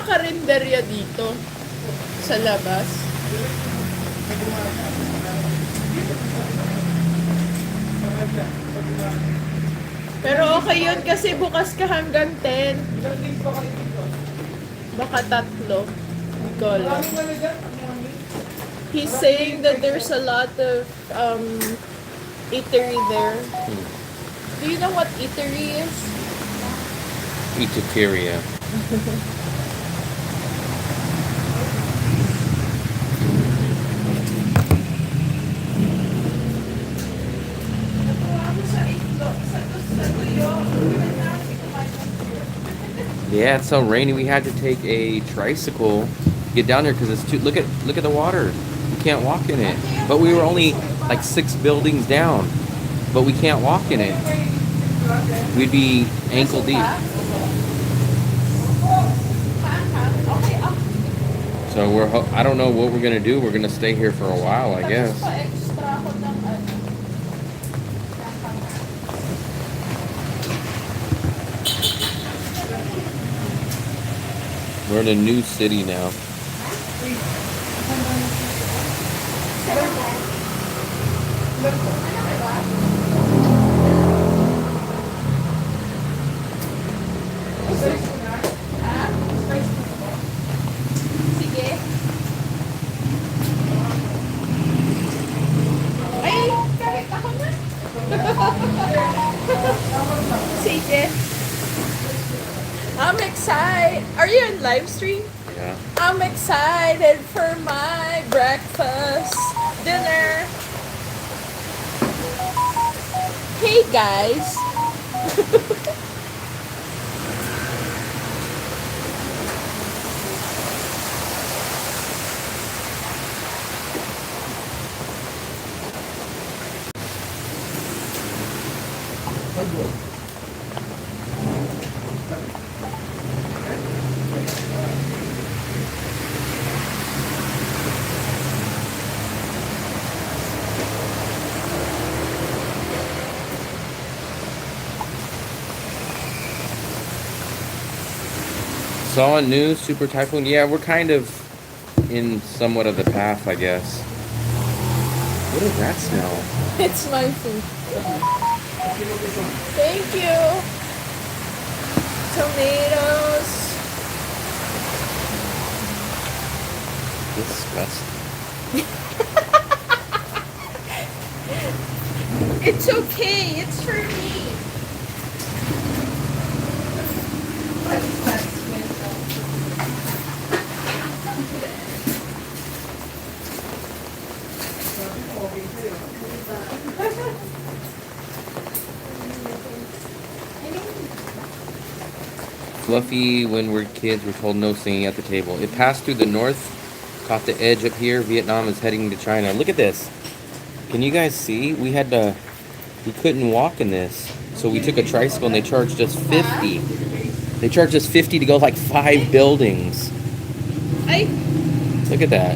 karinderya dito sa labas. Pero okay yun kasi bukas ka hanggang 10. Baka 3. Hindi ko alam. He's saying that there's a lot of eatery there. Do you know what eatery is? Eateria. Yeah, it's so rainy. We had to take a tricycle to get down there because it's too. Look at the water. We can't walk in it. But we were only like 6 buildings down, but we can't walk in it. We'd be ankle deep. So I don't know what we're gonna do. We're gonna stay here for a while, I guess. We're in a new city now. Sige. Ay, kahit ako na. Sige. I'm excited. Are you in live stream? Yeah. I'm excited for my breakfast dinner. Hey guys. Saw a new super typhoon. Yeah, we're kind of in somewhat of the path, I guess. What does that smell? It's my food. Thank you. Tomatoes. Disgusting. It's okay. It's for me. Fluffy, when we're kids, we're told no singing at the table. It passed through the north, caught the edge up here. Vietnam is heading to China. Look at this. Can you guys see? We couldn't walk in this. So we took a tricycle and they charged us 50. They charged us 50 to go like 5 buildings. Look at that.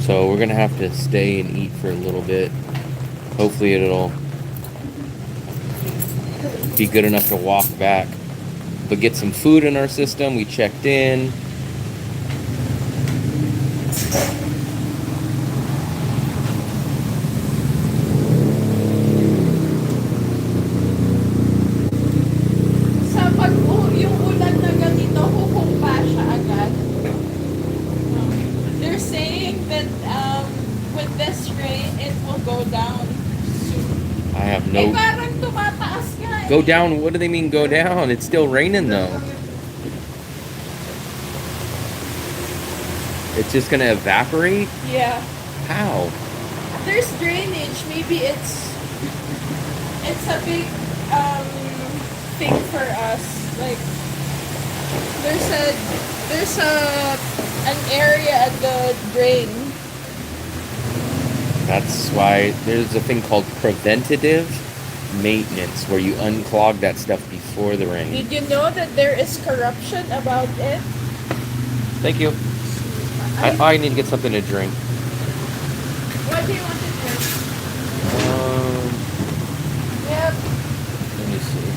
So we're gonna have to stay and eat for a little bit. Hopefully it'll be good enough to walk back. But get some food in our system. We checked in. Yung ulan na ganito, hukumpa siya agad. They're saying that with this rain, it will go down soon. I have no... parang tumataas nga. Go down? What do they mean go down? It's still raining though. It's just gonna evaporate? Yeah. How? There's drainage. Maybe it's a big thing for us. Like there's an area at the drain. That's why there's a thing called preventative maintenance where you unclog that stuff before the rain. Did you know that there is corruption about it? Thank you. I need to get something to drink. What do you want to drink? Yep. Let me see.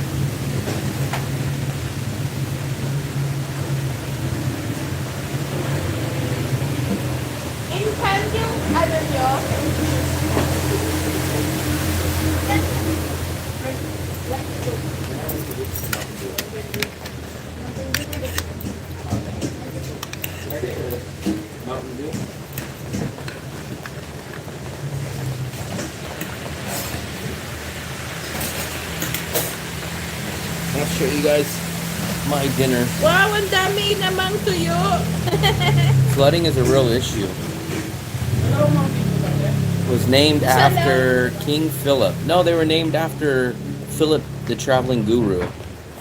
show you guys my dinner. Wow, ang dami namang tuyo. Flooding is a real issue. Was named after King Philip. No, they were named after Philip the traveling guru.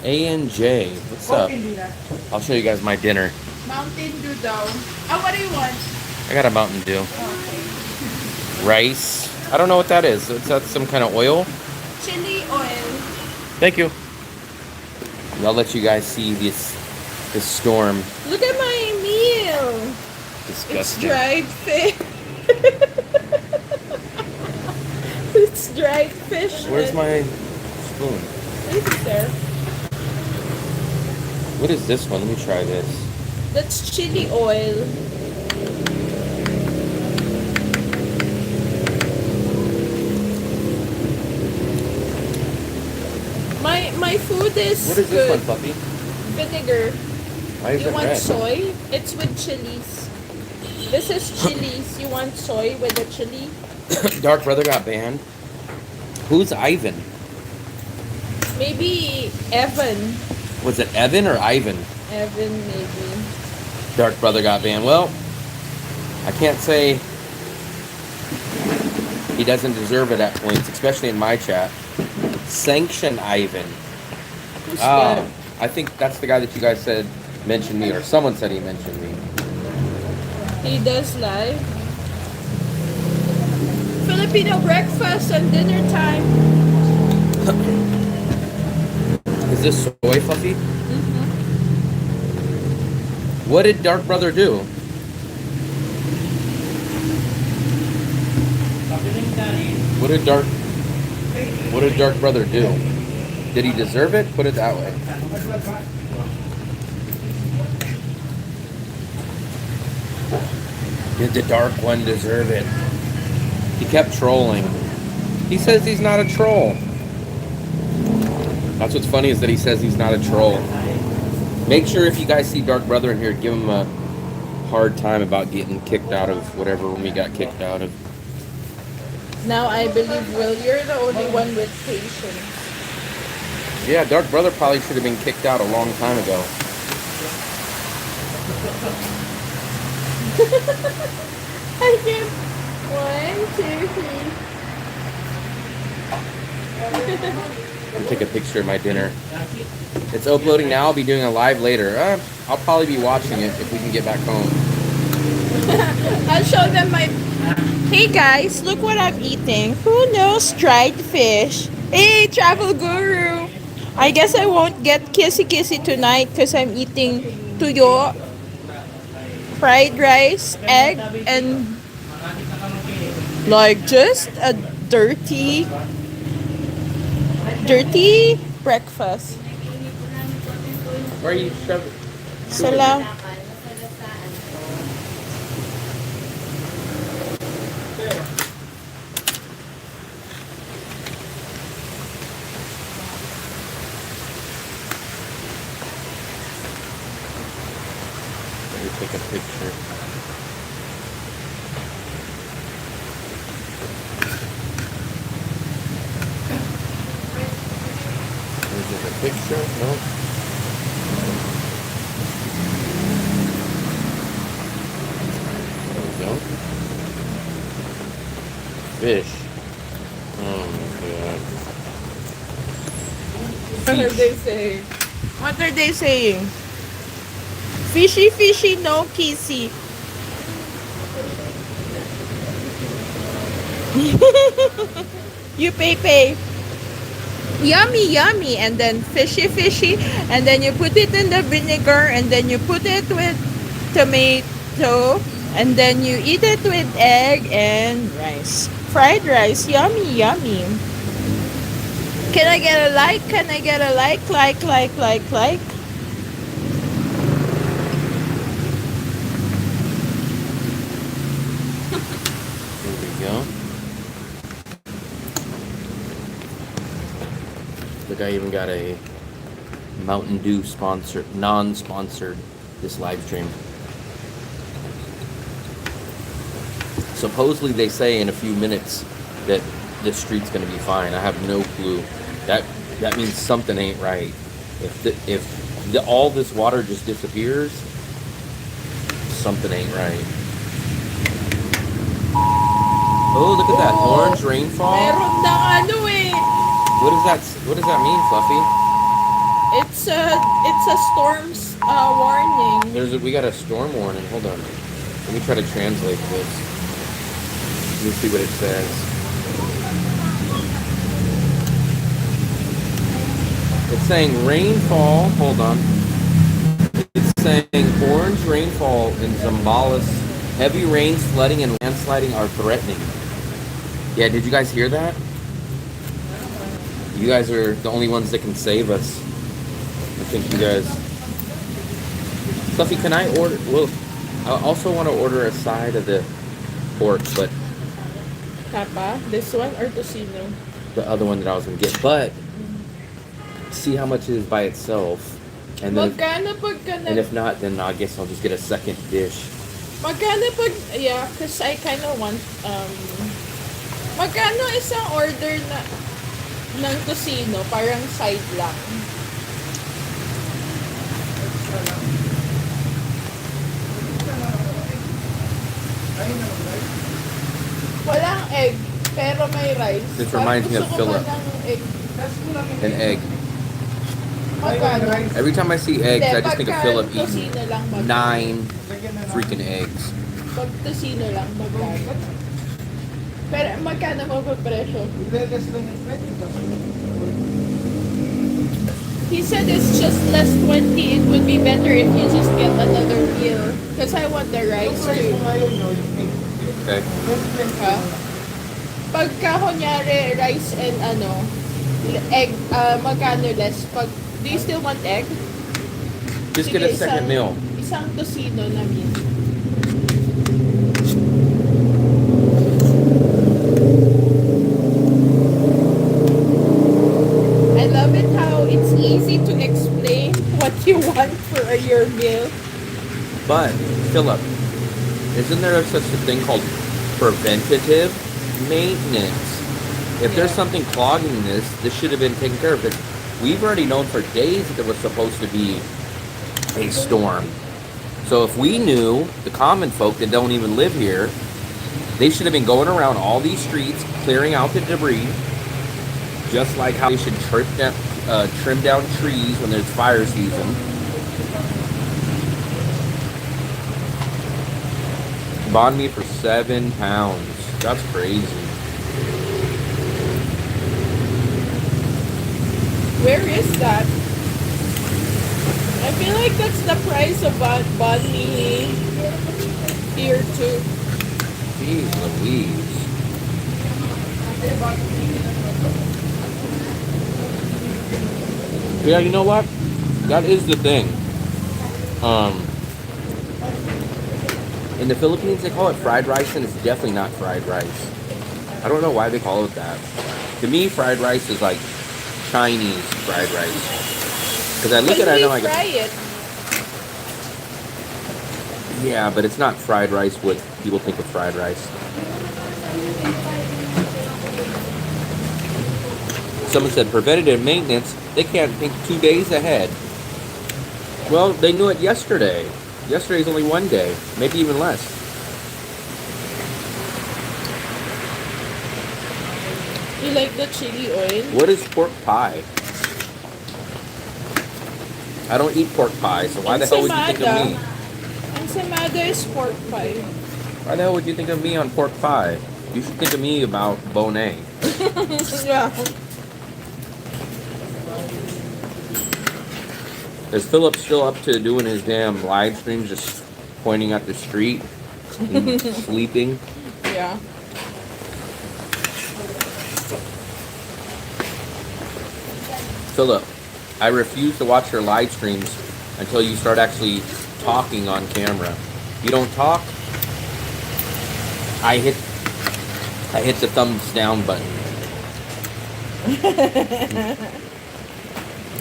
A&J. What's up? I'll show you guys my dinner. Mountain Dew daw. What do you want? I got a Mountain Dew. Rice. I don't know what that is. Is that some kind of oil? Chili oil. Thank you. And I'll let you guys see this storm. Look at my meal. Disgusting. It's dried fish. It's dried fish. Where's my spoon? Right there. What is this one? Let me try this. That's chili oil. My food is What is good. this one, puppy? Vinegar. Why is You it want red? soy? It's with chilies. This is chilies. You want soy with the chili? Dark Brother got banned. Who's Ivan? Maybe Evan. Was it Evan or Ivan? Evan, maybe. Dark Brother got banned. Well, I can't say he doesn't deserve it at points, especially in my chat. Sanction Ivan. Who's that? I think that's the guy that you guys said mentioned me, or someone said he mentioned me. He does live. Filipino breakfast and dinner time. Is this soy, Fluffy? Mm-hmm. What did Dark Brother do? What did Dark Brother do? Did he deserve it? Put it that way. Did the Dark One deserve it? He kept trolling. He says he's not a troll. That's what's funny is that he says he's not a troll. Make sure if you guys see Dark Brother in here, give him a hard time about getting kicked out of whatever we got kicked out of. Now I believe, Will, you're the only one with patience. Yeah, Dark Brother probably should have been kicked out a long time ago. I can. 1, 2, 3. I'll take a picture of my dinner. It's uploading now. I'll be doing a live later. I'll probably be watching it if we can get back home. I'll show them my... Hey guys, look what I'm eating. Who knows dried fish? Hey, travel guru. I guess I won't get kissy tonight because I'm eating tuyo, fried rice, egg, and like just a dirty breakfast. Where are you shoving? Salam. Let me take a picture. Is it a picture? No. There we go. Fish. Oh my god. What are they saying? What are they saying? Fishy, no kissy. You pay. Yummy. And then fishy. And then you put it in the vinegar. And then you put it with tomato. And then you eat it with egg and rice. Fried rice. Yummy. Can I get a like? Like? Here we go. Look, I even got a Mountain Dew non-sponsored this live stream. Supposedly they say in a few minutes that this street's gonna be fine. I have no clue. That means something ain't right. If all this water just disappears, something ain't right. Oh, look at that orange rainfall. Meron ng ano eh. What does that mean, Fluffy? It's a storm's warning. We got a storm warning. Hold on. Let me try to translate this. Let me see what it says. It's saying rainfall. Hold on. It's saying orange rainfall in Zambales. Heavy rains, flooding, and landsliding are threatening. Yeah, did you guys hear that? You guys are the only ones that can save us. I think you guys... Fluffy, can I order... Well, I also want to order a side of the pork, but... Tapa? This one or tocino? The other one that I was going to get. But, see how much it is by itself. And then, and if not, then I guess I'll just get a second dish. Magkano pag... Yeah, because I kind of want... Magkano isang order ng tocino? Parang side lang. Walang egg, pero may rice. This reminds me of Philip. An egg. Magkano? Every time I see eggs, I just think of Philip eating Tocino lang magkano? 9 freaking eggs. Pag tocino lang magkano? Pero magkano magpapresyo? He said it's just less 20. It would be better if you just get another meal. Because I want the rice too. Okay. Pagka kunyari rice and egg, magkano less? Do you still want egg? Just get a second meal. Isang tocino na meal. I love it how it's easy to explain what you want for your meal. But, Philip, isn't there such a thing called preventative maintenance? If there's something clogging this should have been taken care of. But we've already known for days that there was supposed to be a storm. So if we knew, the common folk that don't even live here, they should have been going around all these streets, clearing out the debris, just like how they should trim down trees when there's fire season. Bond me for £7. That's crazy. Where is that? I feel like that's the price of banh mi here too. Jeez Louise. Yeah, you know what? That is the thing. In the Philippines, they call it fried rice, and it's definitely not fried rice. I don't know why they call it that. To me, fried rice is like Chinese fried rice. Because I look at it and I'm like, fry it. yeah, but it's not fried rice what people think of fried rice. Someone said preventative maintenance, they can't think 2 days ahead. Well, they knew it yesterday. Yesterday's only 1 day, maybe even less. You like the chili oil? What is pork pie? I don't eat pork pie, so why the hell would you think of me? Ensaymada is pork pie. Why the hell would you think of me on pork pie? You should think of me about Bonet. Yeah. Is Philip still up to doing his damn live streams, just pointing at the street and sleeping? Yeah. Philip, I refuse to watch your live streams until you start actually talking on camera. If you don't talk, I hit the thumbs down button.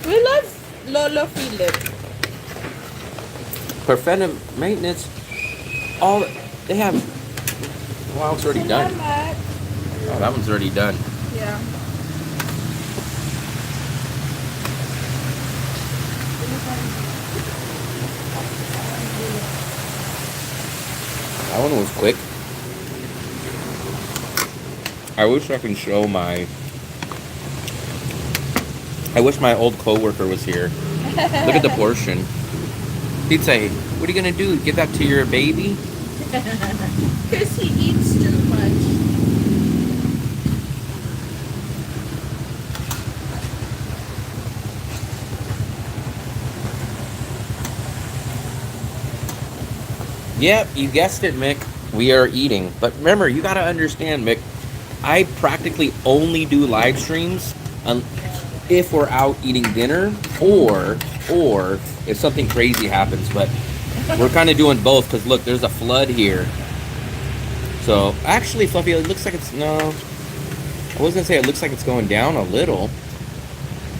We love Lolo Philip. Preventive maintenance, all they have. Well, it's already done. Salamat. Oh, that one's already done. Yeah. That one was quick. I wish I can show my... I wish my old coworker was here. Look at the portion. He'd say, what are you going to do? Give that to your baby? Because he eats too much. Yep, you guessed it, Mick. We are eating. But remember, you got to understand, Mick, I practically only do live streams if we're out eating dinner or if something crazy happens. But we're kind of doing both because, look, there's a flood here. So, actually, Fluffy, it looks like it's... No. I was going to say it looks like it's going down a little.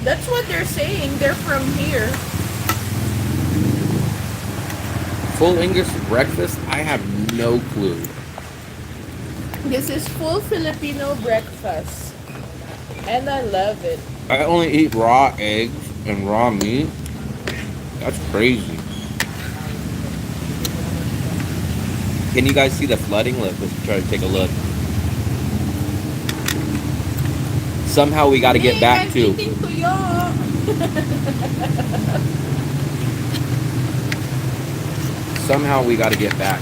That's what they're saying. They're from here. Full English breakfast? I have no clue. This is full Filipino breakfast. And I love it. I only eat raw eggs and raw meat. That's crazy. Can you guys see the flooding? Let's try to take a look. Somehow we got to get back to... Somehow we got to get back.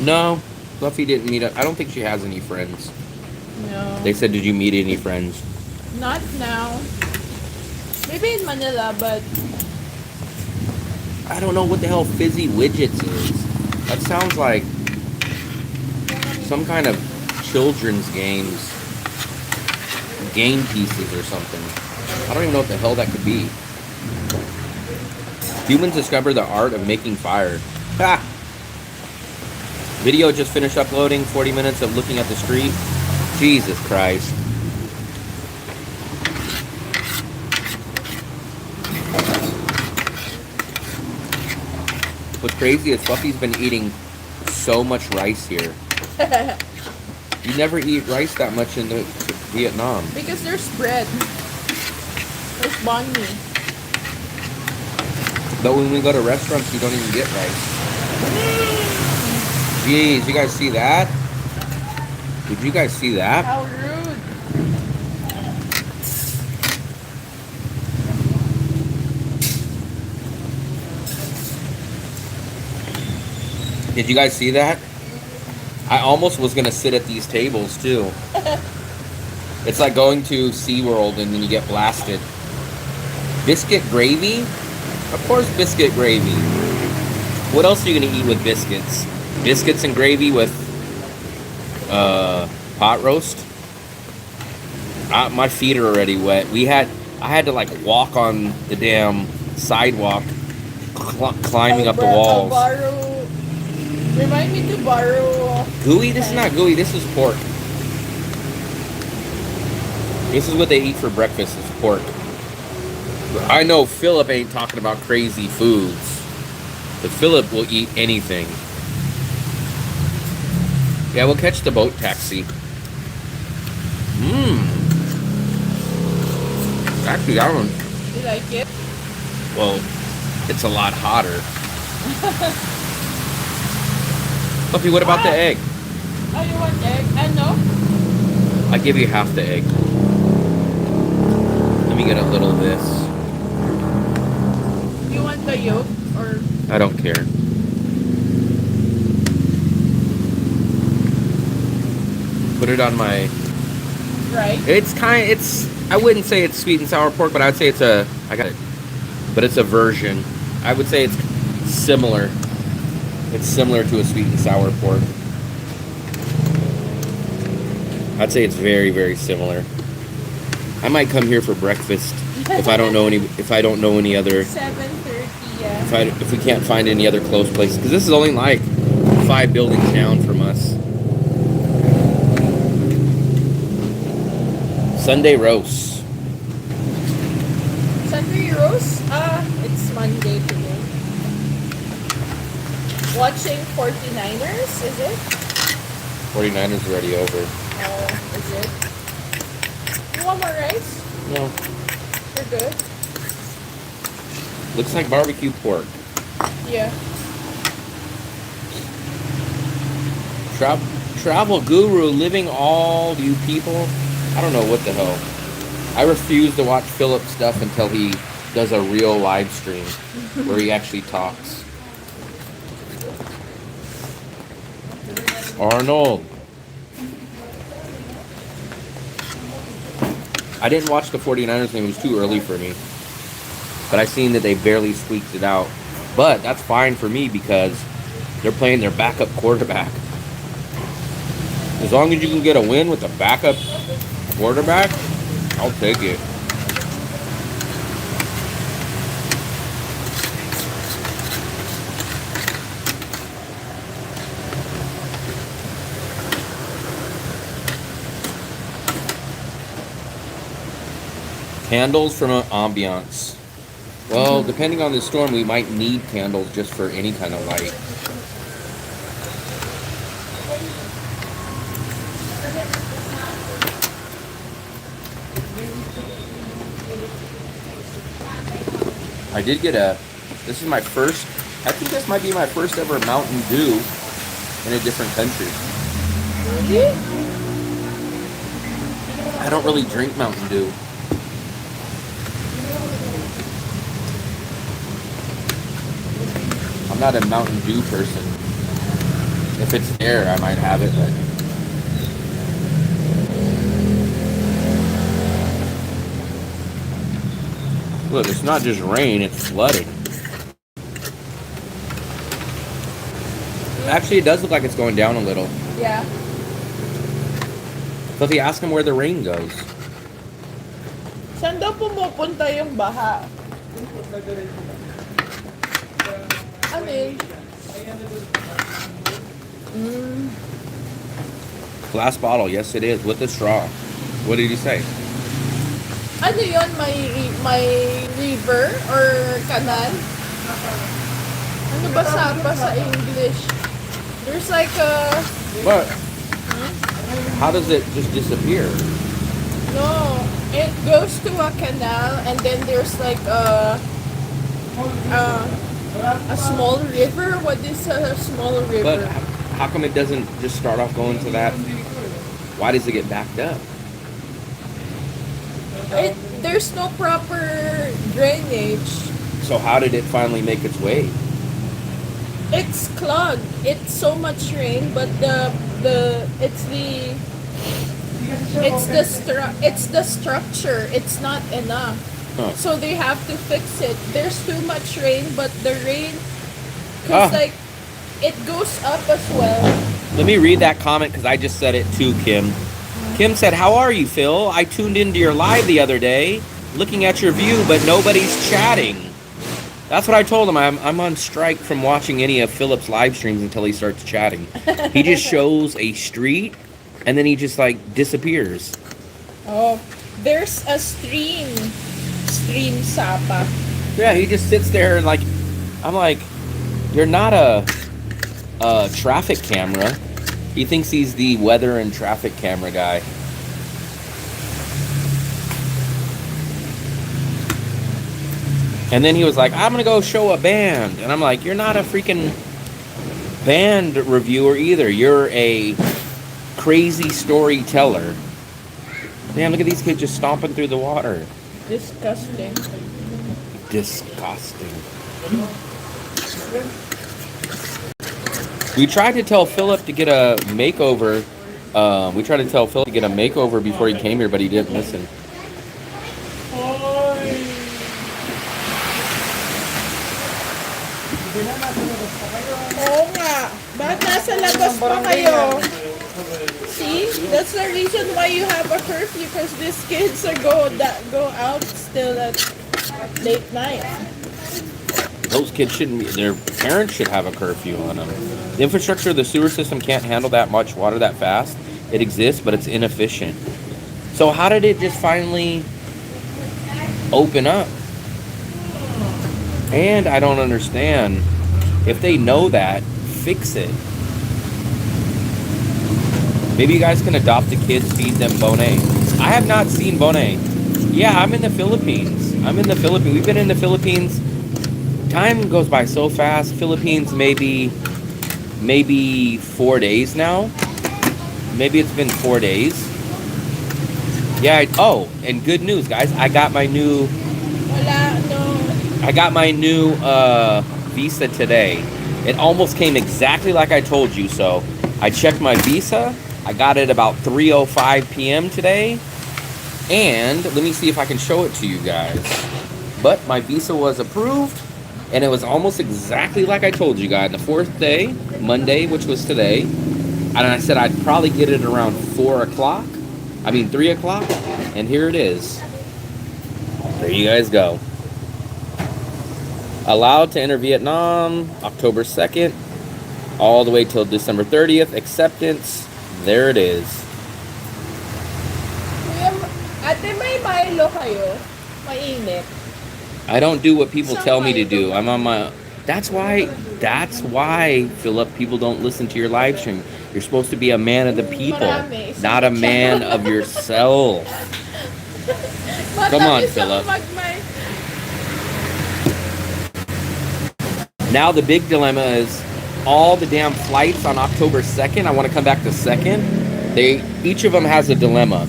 No, Fluffy didn't meet up. I don't think she has any friends. No. They said, did you meet any friends? Not now. Maybe in Manila, but... I don't know what the hell Fizzy Widgets is. That sounds like some kind of children's games. Game pieces or something. I don't even know what the hell that could be. Humans discover the art of making fire. Ha! Video just finished uploading. 40 minutes of looking at the street. Jesus Christ. What's crazy is Fluffy's been eating so much rice here. You never eat rice that much in Vietnam. Because there's bread. There's banh mi. But when we go to restaurants, you don't even get rice. Jeez, you guys see that? Did you guys see that? How rude. Did you guys see that? I almost was going to sit at these tables, too. It's like going to SeaWorld and then you get blasted. Biscuit gravy? Of course biscuit gravy. What else are you going to eat with biscuits? Biscuits and gravy with pot roast? My feet are already wet. I had to like walk on the damn sidewalk, climbing up the walls. Remind me to borrow. Gooey? This is not gooey. This is pork. This is what they eat for breakfast. Is pork. I know Philip ain't talking about crazy foods, but Philip will eat anything. Yeah, we'll catch the boat taxi. Actually, that one. You like it? Well, it's a lot hotter. Puppy, what about the egg? Oh, you want egg? No. I'll give you half the egg. Let me get a little of this. You want the yolk or? I don't care. Put it on my... Right. I wouldn't say it's sweet and sour pork, but I'd say I got it. But it's a version. I would say it's similar. It's similar to a sweet and sour pork. I'd say it's very, very similar. I might come here for breakfast if I don't know any other 7:30. Yeah. if we can't find any other close places, because this is only like 5 buildings down from us. Sunday roast. Sunday roast? It's Monday today. Watching 49ers, is it? 49ers already over. Oh, is it? You want more rice? No. You're good. Looks like barbecue pork. Yeah. Travel guru, living all you people. I don't know what the hell. I refuse to watch Philip stuff until he does a real live stream where he actually talks. Arnold. I didn't watch the 49ers game. It was too early for me. But I seen that they barely squeaked it out. But that's fine for me because they're playing their backup quarterback. As long as you can get a win with a backup quarterback, I'll take it. Candles from an ambiance. Well, depending on the storm, we might need candles just for any kind of light. I did get this is my first, I think this might be my first ever Mountain Dew in a different country. Really? I don't really drink Mountain Dew. I'm not a Mountain Dew person. If it's there, I might have it, but... Look, it's not just rain, it's flooding. Actually, it does look like it's going down a little. Yeah. So if you ask him where the rain goes. Saan daw pumupunta yung baha? Ano yun? Glass bottle, yes it is, with a straw. What did he say? Ano yun? May river or canal? Ano ba sa English? There's like a... But how does it just disappear? No, it goes to a canal and then there's like a small river. What is a small river? But how come it doesn't just start off going to that? Why does it get backed up? There's no proper drainage. So how did it finally make its way? It's clogged. It's so much rain, but it's the structure. It's not enough. Huh. So they have to fix it. There's too much rain, but the rain, cause like it goes up as well. Let me read that comment because I just said it too, Kim. Kim said, "How are you, Phil? I tuned into your live the other day, looking at your view, but nobody's chatting." That's what I told him. I'm on strike from watching any of Philip's live streams until he starts chatting. He just shows a street, and then he just like disappears. Oh, there's a stream Sapa. Yeah, he just sits there and like, I'm like, you're not a traffic camera. He thinks he's the weather and traffic camera guy. And then he was like, I'm gonna go show a band. And I'm like, you're not a freaking band reviewer either. You're a crazy storyteller. Damn, look at these kids just stomping through the water. Disgusting. Disgusting. We tried to tell Philip to get a makeover. We tried to tell Philip to get a makeover before he came here, but he didn't listen. Oo nga. Bakit nasa labas pa kayo? See? That's the reason why you have a curfew, because these kids are go out still at late night. Those kids shouldn't be, their parents should have a curfew on them. The infrastructure of the sewer system can't handle that much water that fast. It exists, but it's inefficient. So how did it just finally open up? And I don't understand. If they know that, fix it. Maybe you guys can adopt the kids, feed them Bone. I have not seen Bone. Yeah, I'm in the Philippines. We've been in the Philippines. Time goes by so fast. Philippines, maybe 4 days now. Maybe it's been 4 days. Yeah. Oh, and good news, guys. I got my new visa today. It almost came exactly like I told you. So I checked my visa. I got it about 3:05 p.m. today. And let me see if I can show it to you guys. But my visa was approved. And it was almost exactly like I told you guys. The 4th day, Monday, which was today. And I said I'd probably get it around 3 o'clock. And here it is. There you guys go. Allowed to enter Vietnam, October 2nd, all the way till December 30th. Acceptance, there it is. Ate, may Milo kayo? Mainit. I don't do what people tell me to do. I'm on my... That's why, Philip, people don't listen to your live stream. You're supposed to be a man of the people, not a man of yourself. Come on, Philip. Now the big dilemma is all the damn flights on October 2nd. I want to come back the 2nd. Each of them has a dilemma.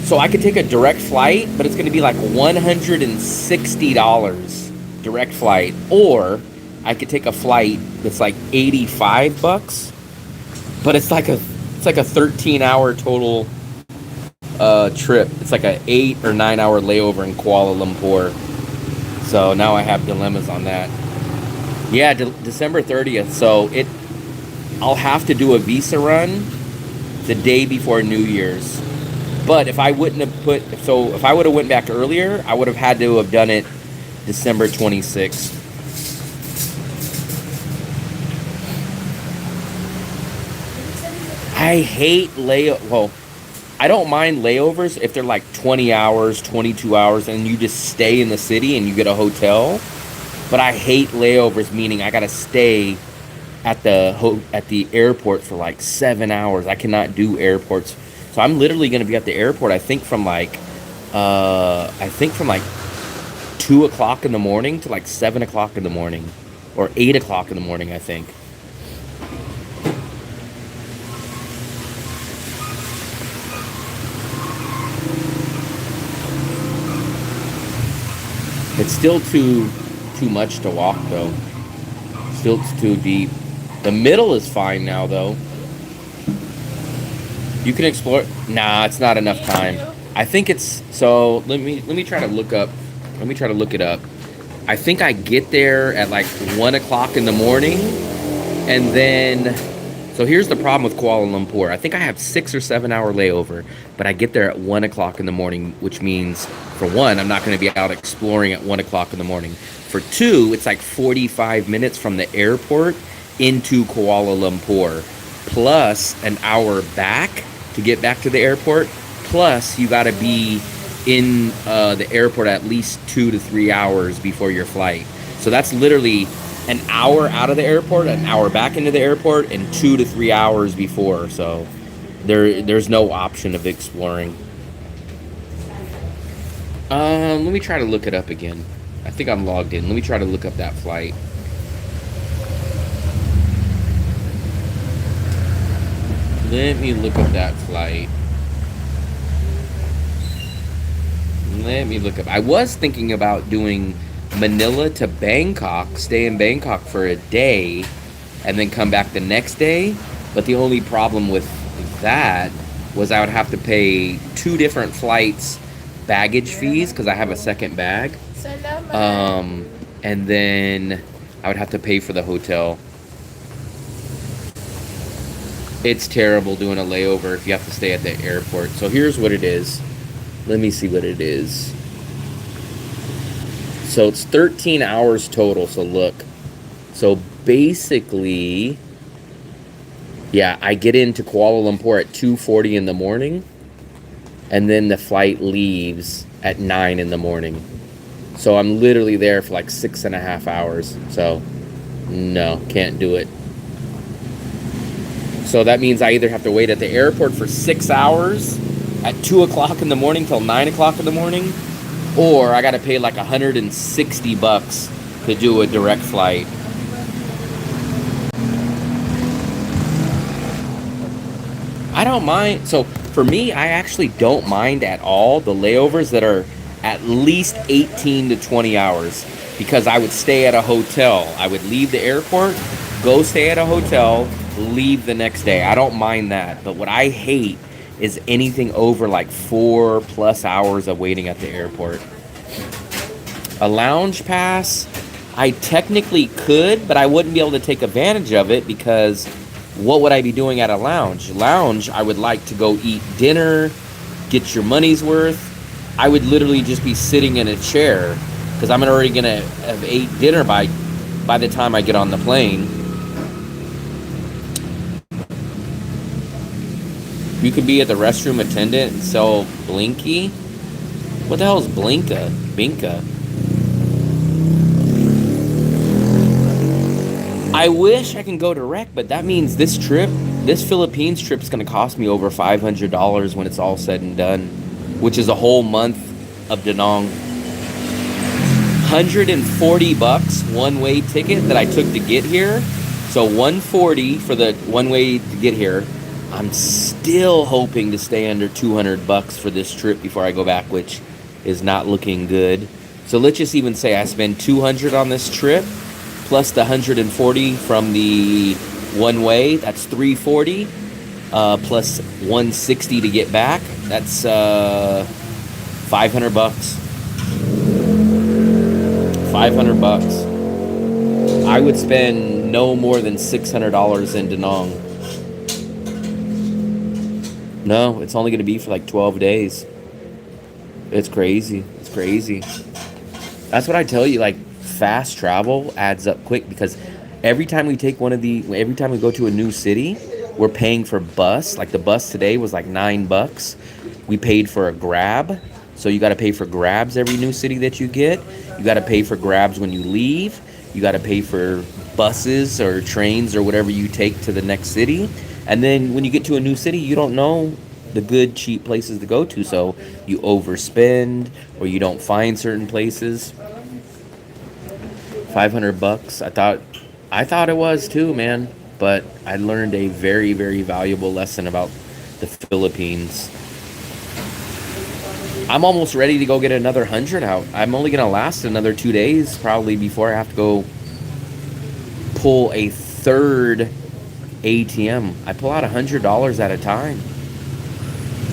So I could take a direct flight, but it's going to be like $160 direct flight. Or I could take a flight that's like $85, but it's like a 13-hour total trip. It's like a 8 or 9 hour layover in Kuala Lumpur. So now I have dilemmas on that. Yeah, December 30th. So I'll have to do a visa run the day before New Year's. But if I wouldn't have if I would have went back earlier, I would have had to have done it December 26th. I hate I don't mind layovers if they're like 20 hours, 22 hours, and you just stay in the city and you get a hotel. But I hate layovers, meaning I gotta stay at the airport for like 7 hours. I cannot do airports. So I'm literally gonna be at the airport. I think from like 2 o'clock in the morning to like 7 o'clock in the morning, or 8 o'clock in the morning, I think. It's still too much to walk though. Still too deep. The middle is fine now though. You can explore. Nah, it's not enough time. I think it's so. Let me try to look up. Let me try to look it up. I think I get there at like 1 o'clock in the morning, and then. So here's the problem with Kuala Lumpur. I think I have 6 or 7 hour layover, but I get there at 1 o'clock in the morning, which means for one, I'm not going to be out exploring at 1 o'clock in the morning. For two, it's like 45 minutes from the airport into Kuala Lumpur, plus an hour back to get back to the airport. Plus, you got to be in the airport at least 2 to 3 hours before your flight. So that's literally an hour out of the airport, an hour back into the airport, and 2 to 3 hours before. So there's no option of exploring. Let me try to look it up again. I think I'm logged in. Let me try to look up that flight. Let me look up that flight. Let me look up. I was thinking about doing Manila to Bangkok, stay in Bangkok for a day, and then come back the next day. But the only problem with that was I would have to pay 2 different flights baggage fees because I have a second bag. And then I would have to pay for the hotel. It's terrible doing a layover if you have to stay at the airport. So here's what it is. Let me see what it is. So it's 13 hours total. So look. So basically, yeah, I get into Kuala Lumpur at 2:40 in the morning. And then the flight leaves at 9 in the morning. So I'm literally there for like 6.5 hours. So no, can't do it. So that means I either have to wait at the airport for 6 hours at 2 o'clock in the morning till 9 o'clock in the morning, or I got to pay like $160 to do a direct flight. I don't mind. So for me, I actually don't mind at all the layovers that are at least 18 to 20 hours, because I would stay at a hotel. I would leave the airport, go stay at a hotel, leave the next day. I don't mind that. But what I hate is anything over like 4+ hours of waiting at the airport. A lounge pass, I technically could, but I wouldn't be able to take advantage of it, because what would I be doing at a lounge? Lounge, I would like to go eat dinner, get your money's worth. I would literally just be sitting in a chair, because I'm already gonna have ate dinner by the time I get on the plane. You could be at the restroom attendant and sell Blinky. What the hell is Blinka? Binka. I wish I can go direct, but that means this Philippines trip is going to cost me over $500 when it's all said and done, which is a whole month of Danong. $140 one-way ticket that I took to get here. So $140 for the one-way to get here. I'm still hoping to stay under $200 for this trip before I go back, which is not looking good. So let's just even say I spend $200 on this trip, plus the $140 from the one way. That's $340, plus $160 to get back. That's $500. $500. I would spend no more than $600 in Danong. No, it's only going to be for like 12 days. It's crazy. It's crazy. That's what I tell you, like, fast travel adds up quick, because every time we go to a new city, we're paying for bus. Like the bus today was like $9. We paid for a Grab. So you got to pay for Grabs every new city that you get. You got to pay for Grabs when you leave. You got to pay for buses or trains or whatever you take to the next city. And then when you get to a new city, you don't know the good, cheap places to go to. So you overspend, or you don't find certain places. $500. I thought it was too, man. But I learned a very, very valuable lesson about the Philippines. I'm almost ready to go get another 100 out. I'm only going to last another 2 days probably before I have to go pull a third ATM. I pull out $100 at a time.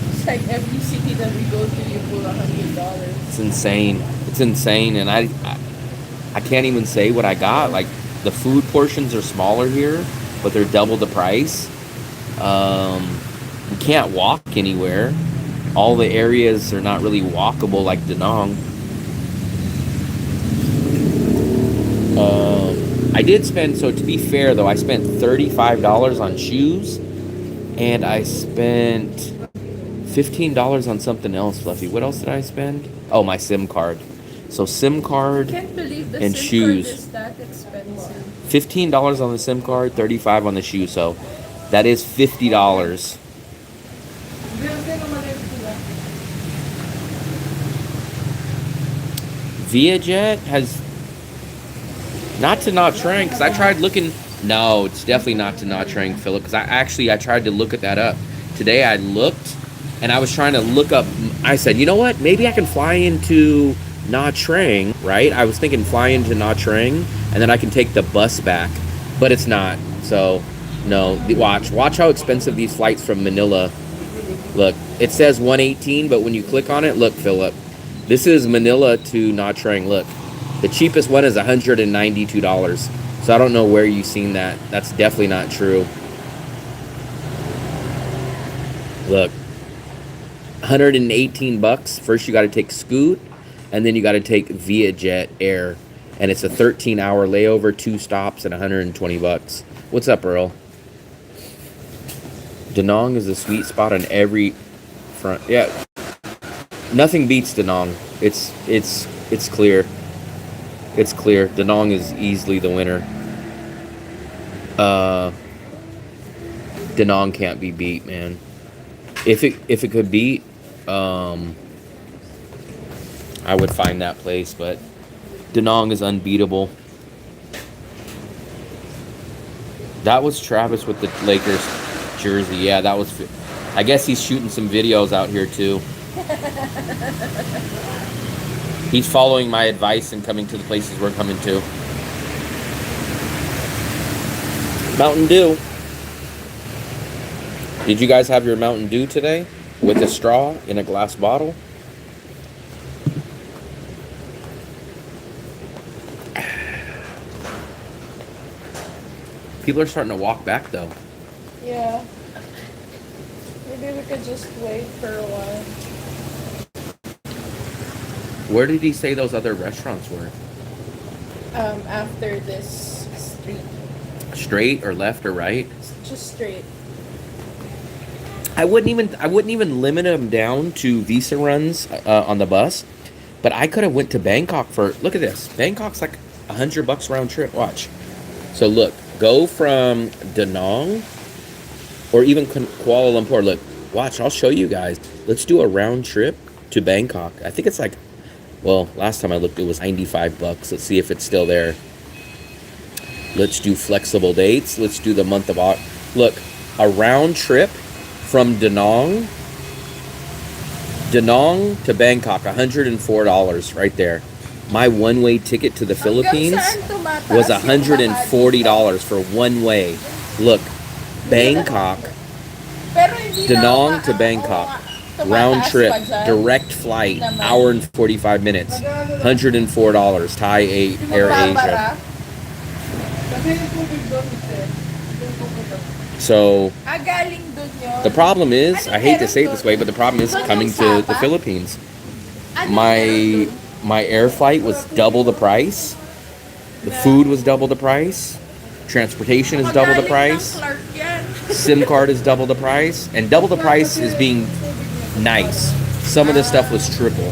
It's like every city that we go to, you pull $100. It's insane. It's insane. And I can't even say what I got. Like, the food portions are smaller here, but they're double the price. We can't walk anywhere. All the areas are not really walkable like Danong. I did spend, so to be fair though, I spent $35 on shoes, and I spent $15 on something else, Fluffy. What else did I spend? Oh, my SIM card. So SIM card Can't believe the and SIM shoes. card is that expensive. $15 on the SIM card, $35 on the shoe, so that is $50. ViaJet has not to Nha Trang, because I tried looking. No, it's definitely not to Nha Trang, Philip, because I tried to look at that up today. I looked, and I was trying to look up. I said, you know what, maybe I can fly into Nha Trang, right? I was thinking fly into Nha Trang, and then I can take the bus back, but it's not. So no, watch how expensive these flights from Manila. Look, it says 118, but when you click on it, look, Philip, this is Manila to Nha Trang. Look, the cheapest one is $192. So I don't know where you've seen that. That's definitely not true. Look, $118. First, you got to take Scoot, and then you got to take ViaJet Air, and it's a 13-hour layover, 2 stops, and $120. What's up, Earl? Danong is a sweet spot on every front. Yeah, nothing beats Danong. It's clear. It's clear. Danong is easily the winner. Da Nang can't be beat, man. If it could beat, I would find that place, but Da Nang is unbeatable. That was Travis with the Lakers jersey. Yeah, that was. I guess he's shooting some videos out here too. He's following my advice and coming to the places we're coming to. Mountain Dew. Did you guys have your Mountain Dew today with a straw in a glass bottle? People are starting to walk back though. Yeah. Maybe we could just wait for a while. Where did he say those other restaurants were? After this street. Straight or left or right? Just straight. I wouldn't even limit them down to Visa runs on the bus, but I could have went to Bangkok for. Look at this. Bangkok's like $100 round trip. Watch. So look, go from Da Nang or even Kuala Lumpur. Look, watch. I'll show you guys. Let's do a round trip to Bangkok. I think it's like, well, last time I looked, it was $95. Let's see if it's still there. Let's do flexible dates. Let's do the month of August. Look, a round trip from Da Nang to Bangkok, $104 right there. My one-way ticket to the Philippines was $140 for one way. Look, Bangkok, Da Nang to Bangkok, round trip, direct flight, hour and 45 minutes, $104, Thai Air Asia. So the problem is, I hate to say it this way, but the problem is coming to the Philippines. My air flight was double the price. The food was double the price. Transportation is double the price. SIM card is double the price. And double the price is being nice. Some of the stuff was triple.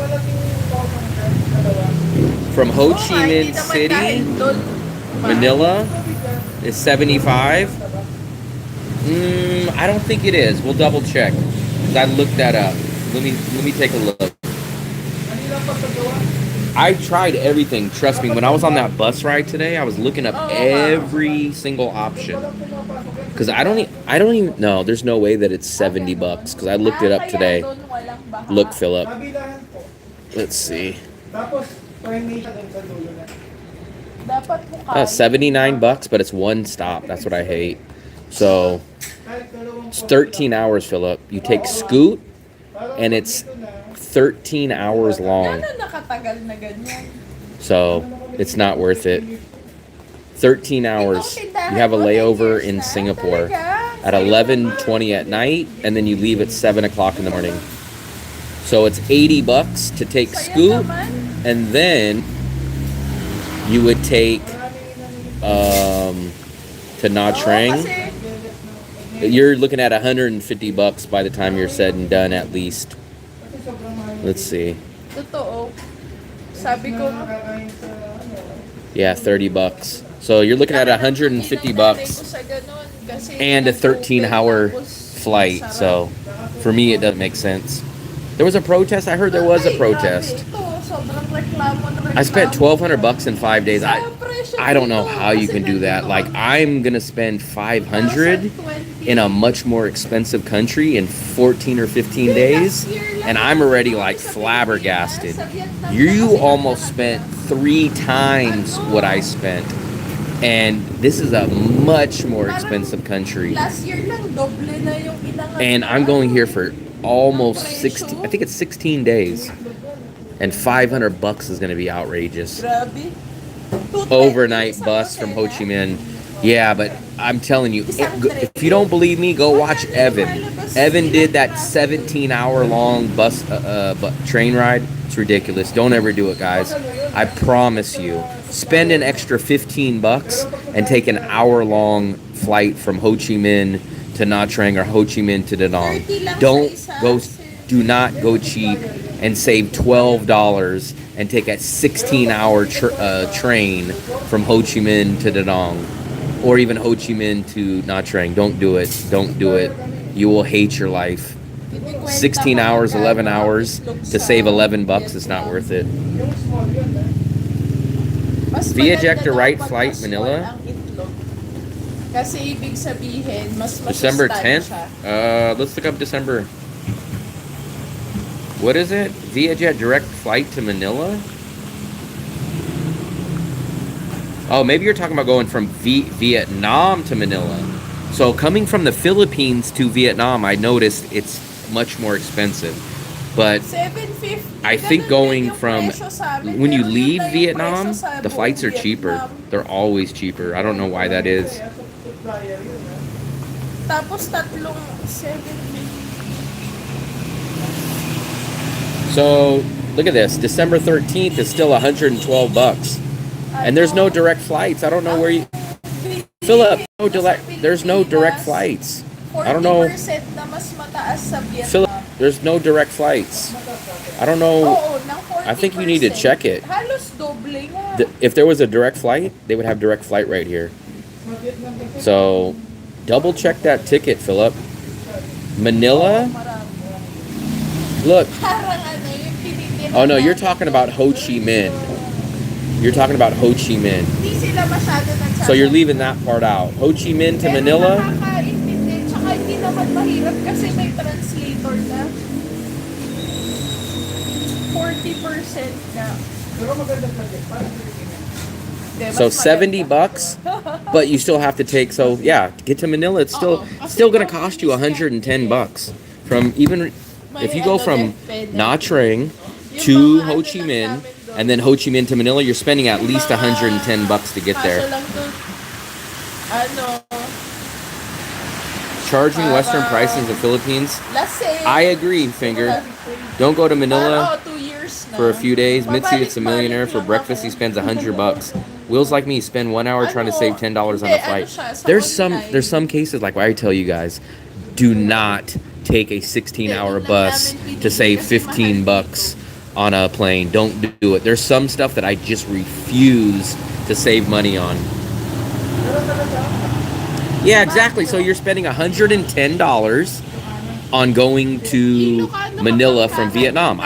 From Ho Chi Minh City, Manila is 75. I don't think it is. We'll double check. 'Cause I looked that up. Let me take a look. I tried everything. Trust me, when I was on that bus ride today, I was looking up every single option. Cause I don't even know. There's no way that it's $70. Cause I looked it up today. Look, Philip. Let's see. $79, but it's one stop. That's what I hate. So it's 13 hours, Philip. You take Scoot, and it's 13 hours long. So it's not worth it. 13 hours. You have a layover in Singapore at 11:20 at night, and then you leave at 7 o'clock in the morning. So it's $80 to take Scoot, and then you would take to Nha Trang. You're looking at $150 by the time you're said and done, at least. Let's see. Yeah, $30. So you're looking at $150 and a 13-hour flight. So for me, it doesn't make sense. There was a protest. I heard there was a protest. I spent $1,200 in 5 days. I don't know how you can do that. Like, I'm gonna spend $500 in a much more expensive country in 14 or 15 days, and I'm already like flabbergasted. You almost spent 3 times what I spent, and this is a much more expensive country. And I'm going here for almost 16. I think it's 16 days. And $500 is going to be outrageous. Overnight bus from Ho Chi Minh. Yeah, but I'm telling you, if you don't believe me, go watch Evan. Evan did that 17-hour long bus train ride. It's ridiculous. Don't ever do it, guys. I promise you. Spend an extra $15 and take an hour-long flight from Ho Chi Minh to Nha Trang or Ho Chi Minh to Da Nang. Do not go cheap and save $12 and take a 16-hour train from Ho Chi Minh to Da Nang. Or even Ho Chi Minh to Nha Trang. Don't do it. Don't do it. You will hate your life. 16 hours, 11 hours to save 11 bucks is not worth it. ViaJet direct flight Manila. Kasi ibig sabihin, mas December masustansya 10th? Let's look up December. What is it? ViaJet direct flight to Manila? Oh, maybe you're talking about going from Vietnam to Manila. So coming from the Philippines to Vietnam, I noticed it's much more expensive. But 750. I think going from, when you leave Vietnam, the flights are cheaper. They're always cheaper. I don't know why that is. Tapos tatlong 750. So look at this. December 13th is still 112 bucks. And there's no direct flights. I don't know where you... Philip, there's no direct flights. I don't know. 40% na mas mataas sa Vietnam. Philip, there's no direct flights. I don't know. Oo, ng 40%. I think you need to check it. Halos doble nga. If there was a direct flight, they would have direct flight right here. So, double check that ticket, Philip. Manila? Look. Parang ano, yung pinitira Oh no, you're natin talking about Ho Chi Minh. You're talking about Ho Chi Minh. Hindi sila masyado nagsasabi. So you're leaving that part out. Ho Chi Minh to Manila? Pero nakakaintindi, tsaka hindi naman mahirap kasi may translator na. 40% na. So 70 bucks, but you still have to take, so yeah, to get to Manila, it's still going to cost you 110 bucks. From even, if you go from Nha Trang to Ho Chi Minh, and then Ho Chi Minh to Manila, you're spending at least 110 bucks to get there. Charging Western prices in the Philippines. I agree, Finger. Don't go to Manila for a few days. Mitzi, it's a millionaire. For breakfast, he spends 100 bucks. Will's like me, spend 1 hour trying to save $10 on a flight. There's some cases, like I tell you guys, do not take a 16-hour bus to save 15 bucks on a plane. Don't do it. There's some stuff that I just refuse to save money on. Yeah, exactly. So you're spending $110 on going to Manila from Vietnam.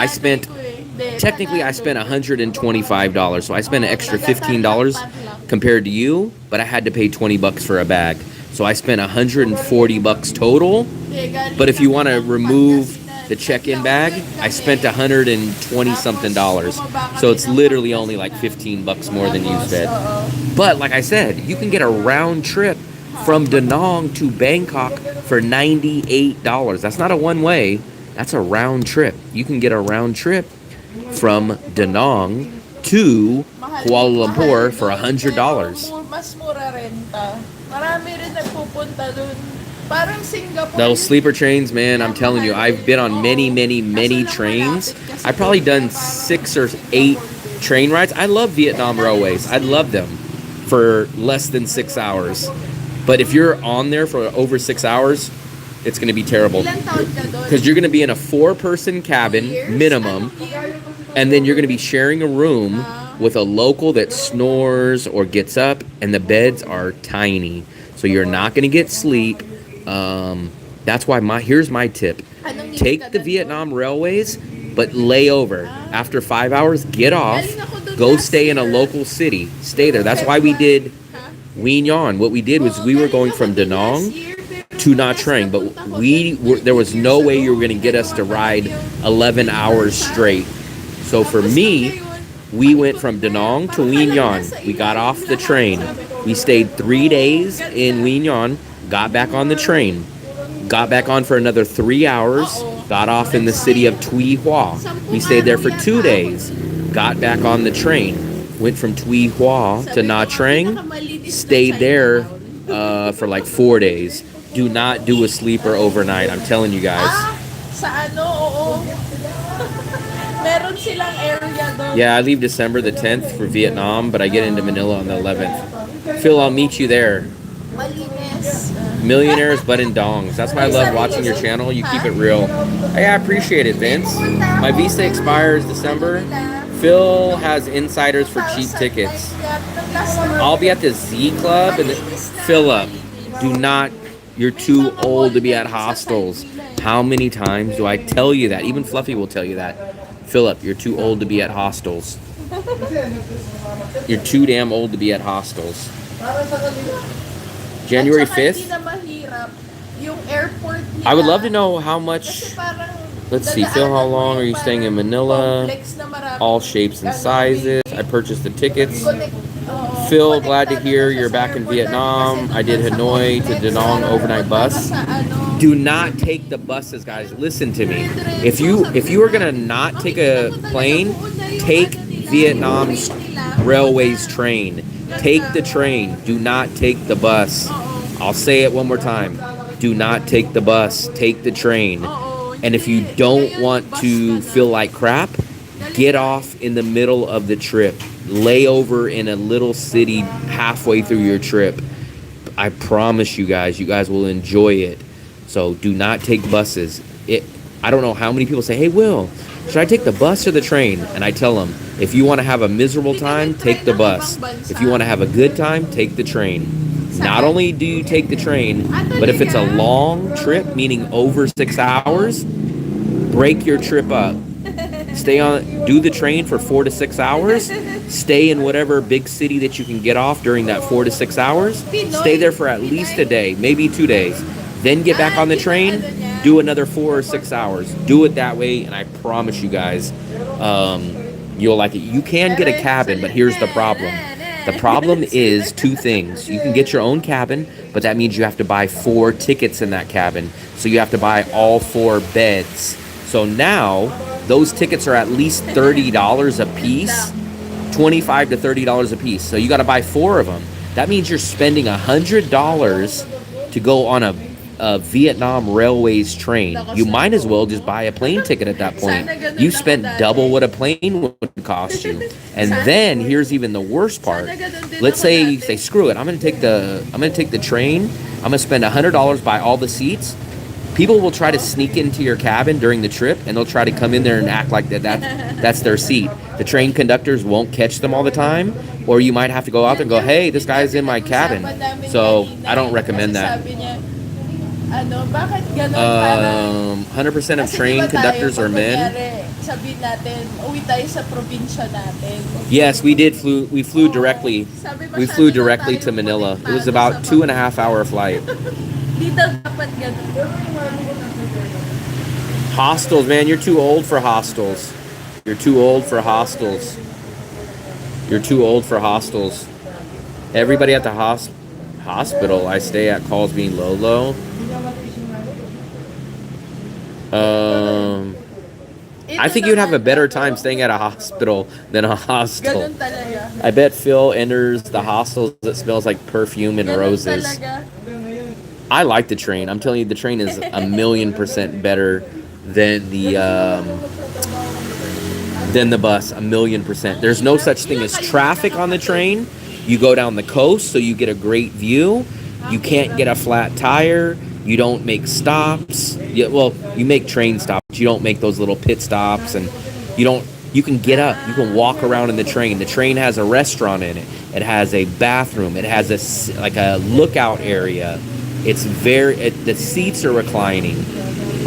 Technically I spent $125. So I spent an extra $15 compared to you, but I had to pay 20 bucks for a bag. So I spent 140 bucks total. But if you want to remove the check-in bag, I spent $120 something. So it's literally only like 15 bucks more than you spent. But like I said, you can get a round trip from Da Nang to Bangkok for $98. That's not a one-way. That's a round trip. You can get a round trip from Da Nang to Kuala Lumpur for $100. Mas mura renta. Marami rin nagpupunta dun. Parang Singapore. Those sleeper trains, man, I'm telling you, I've been on many trains. I've probably done 6 or 8 train rides. I love Vietnam Railways. I love them for less than 6 hours. But if you're on there for over 6 hours, it's going to be terrible. Because you're going to be in a 4-person cabin, minimum, and then you're going to be sharing a room with a local that snores or gets up, and the beds are tiny. So you're not going to get sleep. That's why here's my tip. Take the Vietnam Railways, but lay over. After 5 hours, get off, go stay in a local city. Stay there. That's why we did Wien Yon. What we did was we were going from Da Nang to Nha Trang, but there was no way you were going to get us to ride 11 hours straight. So for me, we went from Da Nang to Wien Yon. We got off the train. We stayed 3 days in Wien Yon, got back on the train, got back on for another 3 hours, got off in the city of Tuy Hoa. We stayed there for 2 days, got back on the train, went from Tuy Hoa to Nha Trang, stayed there for like 4 days. Do not do a sleeper overnight. I'm telling you guys. Meron silang area doon. Yeah, I leave December the 10th for Vietnam, but I get into Manila on the 11th. Phil, I'll meet you there. Malinis. Millionaires but in dongs. That's why I love watching your channel. You keep it real. Hey, I appreciate it, Vince. My visa expires December Phil has insiders for cheap tickets. I'll be at the Z Club and Philip, do not. You're too old to be at hostels. How many times do I tell you that? Even Fluffy will tell you that. Philip, you're too old to be at hostels. You're too damn old to be at hostels. January 5th? I would love to know how much. Let's see, Phil, how long are you staying in Manila? All shapes and sizes. I purchased the tickets. Phil, glad to hear you're back in Vietnam. I did Hanoi to Da Nang overnight bus. Do not take the buses, guys. Listen to me. If you are gonna not take a plane, take Vietnam's Railways train. Take the train. Do not take the bus. I'll say it one more time. Do not take the bus. Take the train. And if you don't want to feel like crap, get off in the middle of the trip. Lay over in a little city halfway through your trip. I promise you guys will enjoy it. So do not take buses. I don't know how many people say, hey, Will, should I take the bus or the train? And I tell them, if you want to have a miserable time, take the bus. If you want to have a good time, take the train. Not only do you take the train, but if it's a long trip, meaning over 6 hours, break your trip up. Do the train for 4 to 6 hours. Stay in whatever big city that you can get off during that 4 to 6 hours. Stay there for at least a day, maybe 2 days. Then get back on the train, do another 4 or 6 hours. Do it that way, and I promise you guys, you'll like it. You can get a cabin, but here's the problem. The problem is 2 things. You can get your own cabin, but that means you have to buy 4 tickets in that cabin. So you have to buy all 4 beds. So now, those tickets are at least $30 a piece, $25 to $30 a piece. So you got to buy 4 of them. That means you're spending $100 to go on a Vietnam Railways train. You might as well just buy a plane ticket at that point. You spent double what a plane would cost you. And then here's even the worst part. Let's say you say, screw it, I'm gonna take the train. I'm gonna spend $100, buy all the seats. People will try to sneak into your cabin during the trip, and they'll try to come in there and act like that's their seat. The train conductors won't catch them all the time, or you might have to go out there and go, hey, this guy's in my cabin. So I don't recommend that. 100% of train conductors are men. Yes, we flew directly. We flew directly to Manila. It was about 2.5 hour flight. Hostels, man, you're too old for hostels. You're too old for hostels. You're too old for hostels. Everybody at the hospital I stay at calls me Lolo. I think you'd have a better time staying at a hospital than a hostel. I bet Phil enters the hostel that smells like perfume and roses. I like the train. I'm telling you, the train is 1,000,000% better than the bus. 1,000,000%. There's no such thing as traffic on the train. You go down the coast, so you get a great view. You can't get a flat tire. You don't make stops. You make train stops. You don't make those little pit stops, and you can get up. You can walk around in the train. The train has a restaurant in it. It has a bathroom. It has a lookout area. The seats are reclining.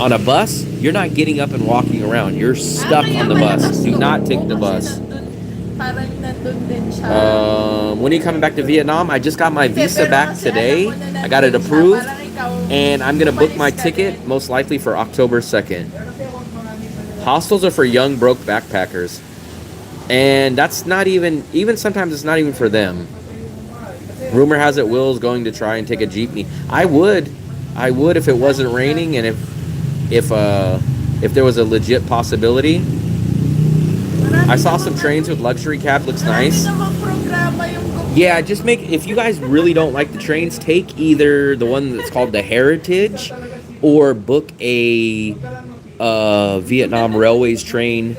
On a bus, you're not getting up and walking around. You're stuck on the bus. Do not take the bus. When are you coming back to Vietnam? I just got my visa back today. I got it approved, and I'm gonna book my ticket most likely for October 2nd. Hostels are for young broke backpackers, and that's not even sometimes it's not even for them. Rumor has it Will's going to try and take a jeepney. I would if it wasn't raining, and if there was a legit possibility. I saw some trains with luxury cab. Looks nice. Yeah, if you guys really don't like the trains, take either the one that's called the Heritage, or book a Vietnam Railways train.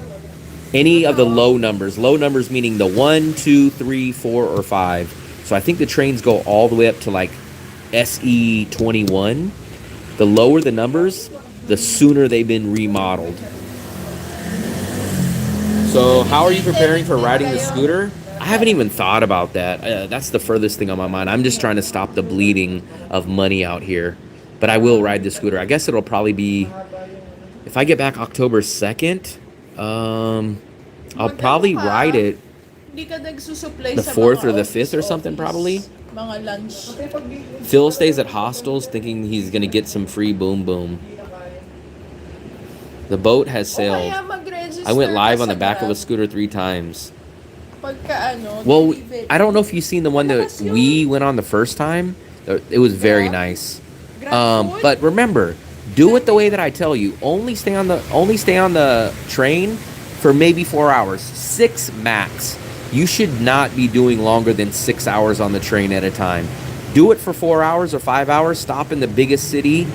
Any of the low numbers. Low numbers meaning the 1, 2, 3, 4, or 5. So I think the trains go all the way up to like SE21. The lower the numbers, the sooner they've been remodeled. So, how are you preparing for riding the scooter? I haven't even thought about that. That's the furthest thing on my mind. I'm just trying to stop the bleeding of money out here. But I will ride the scooter. I guess it'll probably be, if I get back October 2nd, I'll probably ride it Hindi ka nagsusupply the sa 4th mga or the 5th or something, probably. Mga lunch. Phil stays at hostels thinking he's going to get some free boom boom. The boat has sailed. I went live on the back of a scooter 3 times. Pagka ano, Well, delivery. I don't know if you've seen the one that we went on the first time. It was very nice. But remember, do it the way that I tell you. Only stay on the train for maybe 4 hours, 6 max. You should not be doing longer than 6 hours on the train at a time. Do it for 4 hours or 5 hours. Stop in the biggest city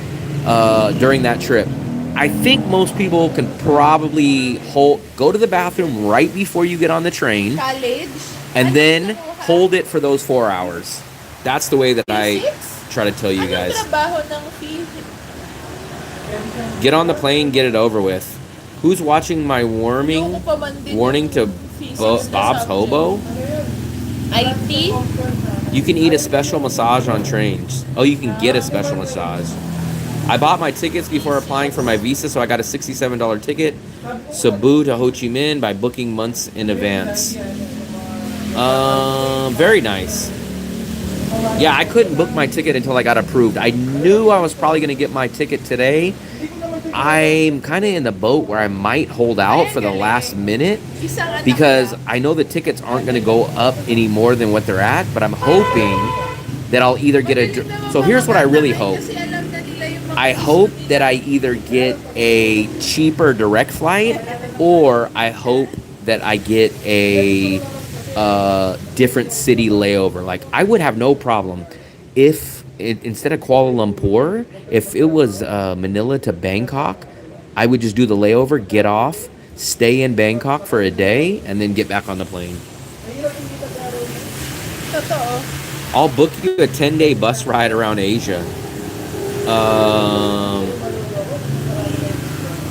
during that trip. I think most people can probably go to the bathroom right before you get on the train, College. and then hold it for those 4 hours. That's the way that I try to tell you guys. Anong trabaho ng fee? Get on the plane, get it over with. Who's watching my warning to Bob's Hobo? IT? You can eat a special massage on trains. Oh, you can get a special massage. I bought my tickets before applying for my visa, so I got a $67 ticket. Cebu to Ho Chi Minh by booking months in advance. Very nice. Yeah, I couldn't book my ticket until I got approved. I knew I was probably going to get my ticket today. I'm kind of in the boat where I might hold out for the last minute because I know the tickets aren't going to go up any more than what they're at, but I'm hoping that I'll either get so here's what I really hope. I hope that I either get a cheaper direct flight, or I hope that I get a different city layover. Like, I would have no problem if instead of Kuala Lumpur, if it was Manila to Bangkok, I would just do the layover, get off, stay in Bangkok for a day, and then get back on the plane. I'll book you a 10-day bus ride around Asia.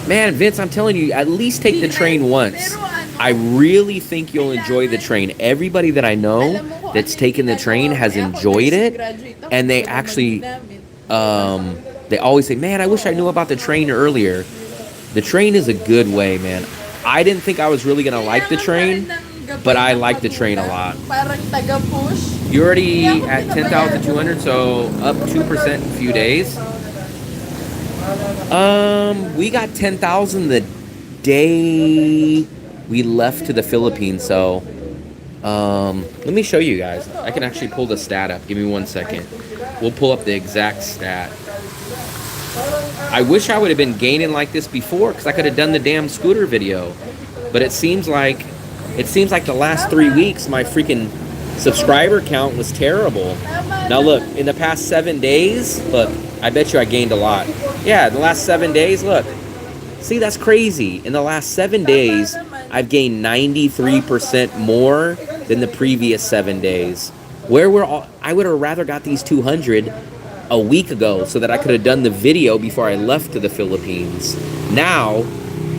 Man, Vince, I'm telling you, at least take the train once. I really think you'll enjoy the train. Everybody that I know that's taken the train has enjoyed it, and they actually, they always say, man, I wish I knew about the train earlier. The train is a good way, man. I didn't think I was really going to like the train, but I like the train a lot. You're already at 10,200, so up 2% in a few days. We got 10,000 the day we left to the Philippines, so let me show you guys. I can actually pull the stat up. Give me 1 second. We'll pull up the exact stat. I wish I would have been gaining like this before, because I could have done the damn scooter video. But it seems like the last 3 weeks my freaking subscriber count was terrible. Now look, in the past 7 days, look, I bet you I gained a lot. Yeah, in the last 7 days, look. See, that's crazy. In the last 7 days, I've gained 93% more than the previous 7 days. I would have rather got these 200 a week ago so that I could have done the video before I left to the Philippines. Now,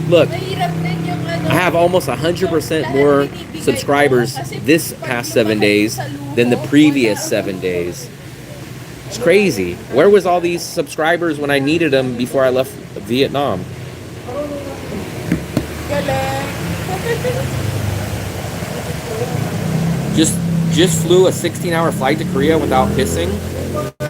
look, I have almost 100% more subscribers this past 7 days than the previous 7 days. It's crazy. Where was all these subscribers when I needed them before I left Vietnam? Just flew a 16-hour flight to Korea without pissing.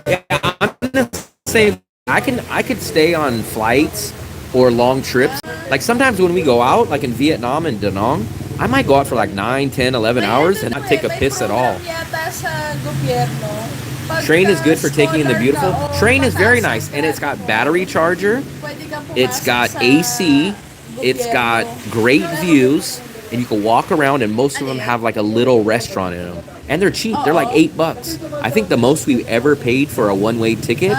Yeah, I'm the same. I could stay on flights or long trips. Like sometimes when we go out, like in Vietnam and Da Nang, I might go out for like 9, 10, 11 hours and not take a piss at all. Train is good for taking in the beautiful. Train is very nice, and it's got battery charger. It's got AC. It's got great views, and you can walk around, and most of them have like a little restaurant in them. And they're cheap. They're like $8. I think the most we ever paid for a one-way ticket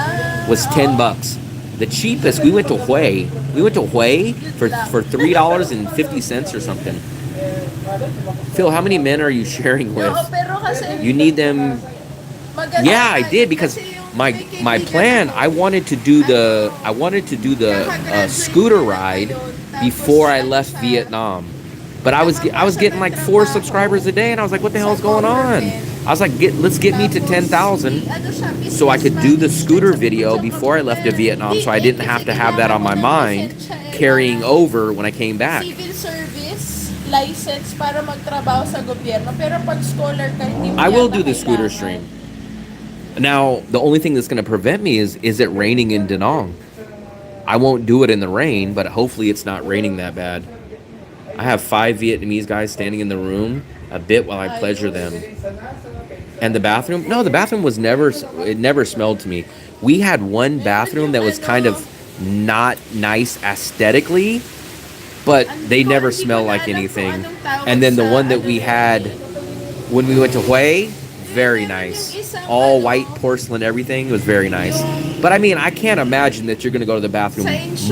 was $10. The cheapest, we went to Hue. We went to Hue for $3.50 or something. Phil, how many men are you sharing with? You need them. Yeah, I did, because my plan, I wanted to do the scooter ride before I left Vietnam. But I was getting like 4 subscribers a day, and I was like, what the hell is going on? I was like, let's get me to 10,000 so I could do the scooter video before I left to Vietnam, so I didn't have to have that on my mind carrying over when I came back. Civil service license para magtrabaho sa gobyerno. Pero pag scholar ka, hindi mo I will yata do the scooter kailangan. stream. Now, the only thing that's going to prevent me is it raining in Da Nang? I won't do it in the rain, but hopefully it's not raining that bad. I have 5 Vietnamese guys standing in the room a bit while I pleasure them. And the bathroom? No, the bathroom was never smelled to me. We had one bathroom that was kind of not nice aesthetically, but they never smell like anything. And then the one that we had when we went to Hue, very nice. All white porcelain, everything was very nice. But I mean, I can't imagine that you're going to go to the bathroom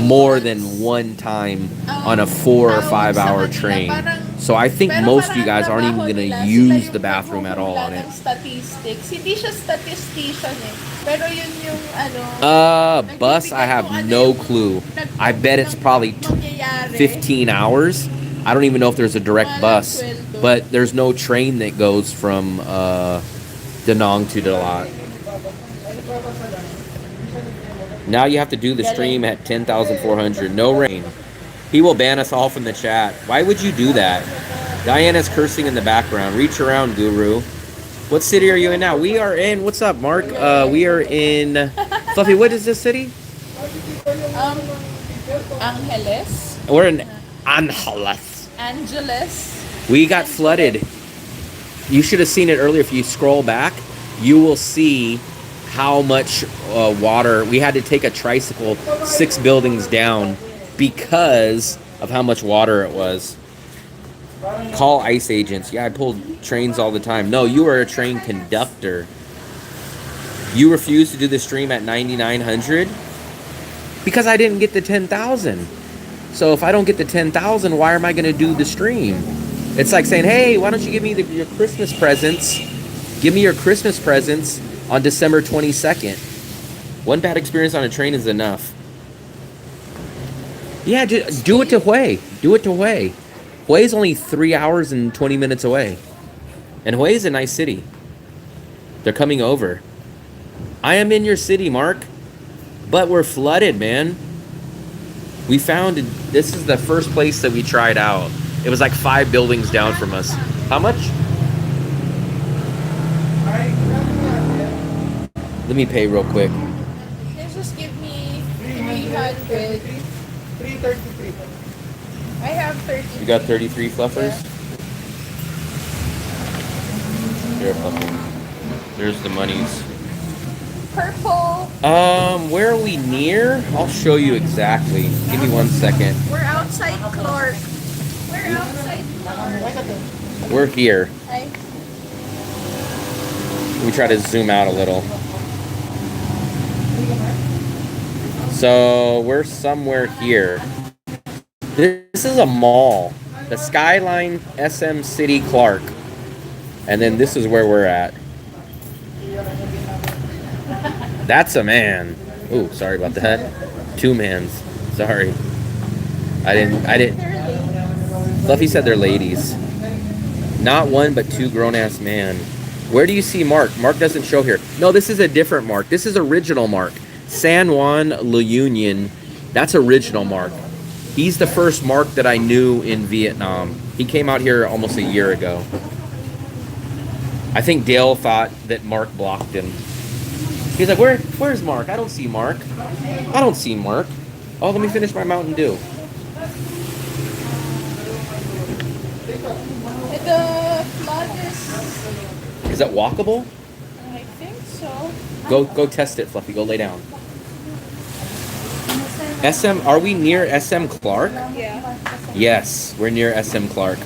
more than one time on a 4 or 5 hour train. So I think most of you guys aren't even going to use the bathroom at all on it. Statistics. Hindi siya statistician eh. Pero yun yung ano. Bus, I have no clue. I bet it's probably 15 hours. I don't even know if there's a direct bus, but there's no train that goes from Da Nang to Dalat. Now you have to do the stream at 10,400. No rain. He will ban us all from the chat. Why would you do that? Diana's cursing in the background. Reach around, Guru. What city are you in now? We are in, what's up, Mark? We are in, Fluffy, what is this city? Angeles. We're in Angeles. We got flooded. You should have seen it earlier. If you scroll back, you will see how much water. We had to take a tricycle 6 buildings down because of how much water it was. Call ICE agents. Yeah, I pulled trains all the time. No, you are a train conductor. You refuse to do the stream at 9,900 because I didn't get the 10,000. So if I don't get the 10,000, why am I going to do the stream? It's like saying, hey, why don't you give me your Christmas presents? Give me your Christmas presents on December 22nd. One bad experience on a train is enough. Yeah, do it to Hue. Do it to Hue. Hue is only 3 hours and 20 minutes away. And Hue is a nice city. They're coming over. I am in your city, Mark. But we're flooded, man. We found, this is the first place that we tried out. It was like 5 buildings down from us. How much? Let me pay real quick. Just give me 300. 333. I have 30. You got 33 fluffers? Here, Fluffy. There's the monies. Purple. Where are we near? I'll show you exactly. Give me 1 second. We're outside Clark. We're outside Clark. We're here. Hi. We try to zoom out a little. So we're somewhere here. This is a mall. The Skyline SM City Clark. And then this is where we're at. That's a man. Ooh, sorry about that. 2 mans. Sorry. I didn't. Fluffy said they're ladies. Not 1, but 2 grown-ass man. Where do you see Mark? Mark doesn't show here. No, this is a different Mark. This is original Mark. San Juan La Union. That's original Mark. He's the first Mark that I knew in Vietnam. He came out here almost a year ago. I think Dale thought that Mark blocked him. He's like, where's Mark? I don't see Mark. I don't see Mark. Oh, let me finish my Mountain Dew. The flood Is that walkable? I think so. Go test it, Fluffy. Go lay down. SM, are we near SM Clark? Yeah. Yes, we're near SM Clark.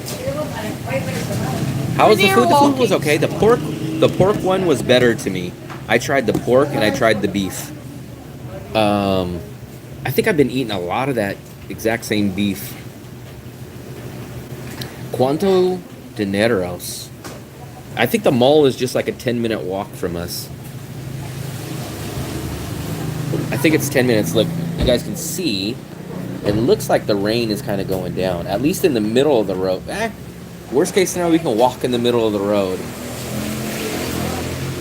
How was the Near food? The food was walking. okay. The pork one was better to me. I tried the pork and I tried the beef. I think I've been eating a lot of that exact same beef. Cuánto dineros? I think the mall is just like a 10-minute walk from us. I think it's 10 minutes. Look, you guys can see It looks like the rain is kind of going down, at least in the middle of the road. Worst case scenario, we can walk in the middle of the road.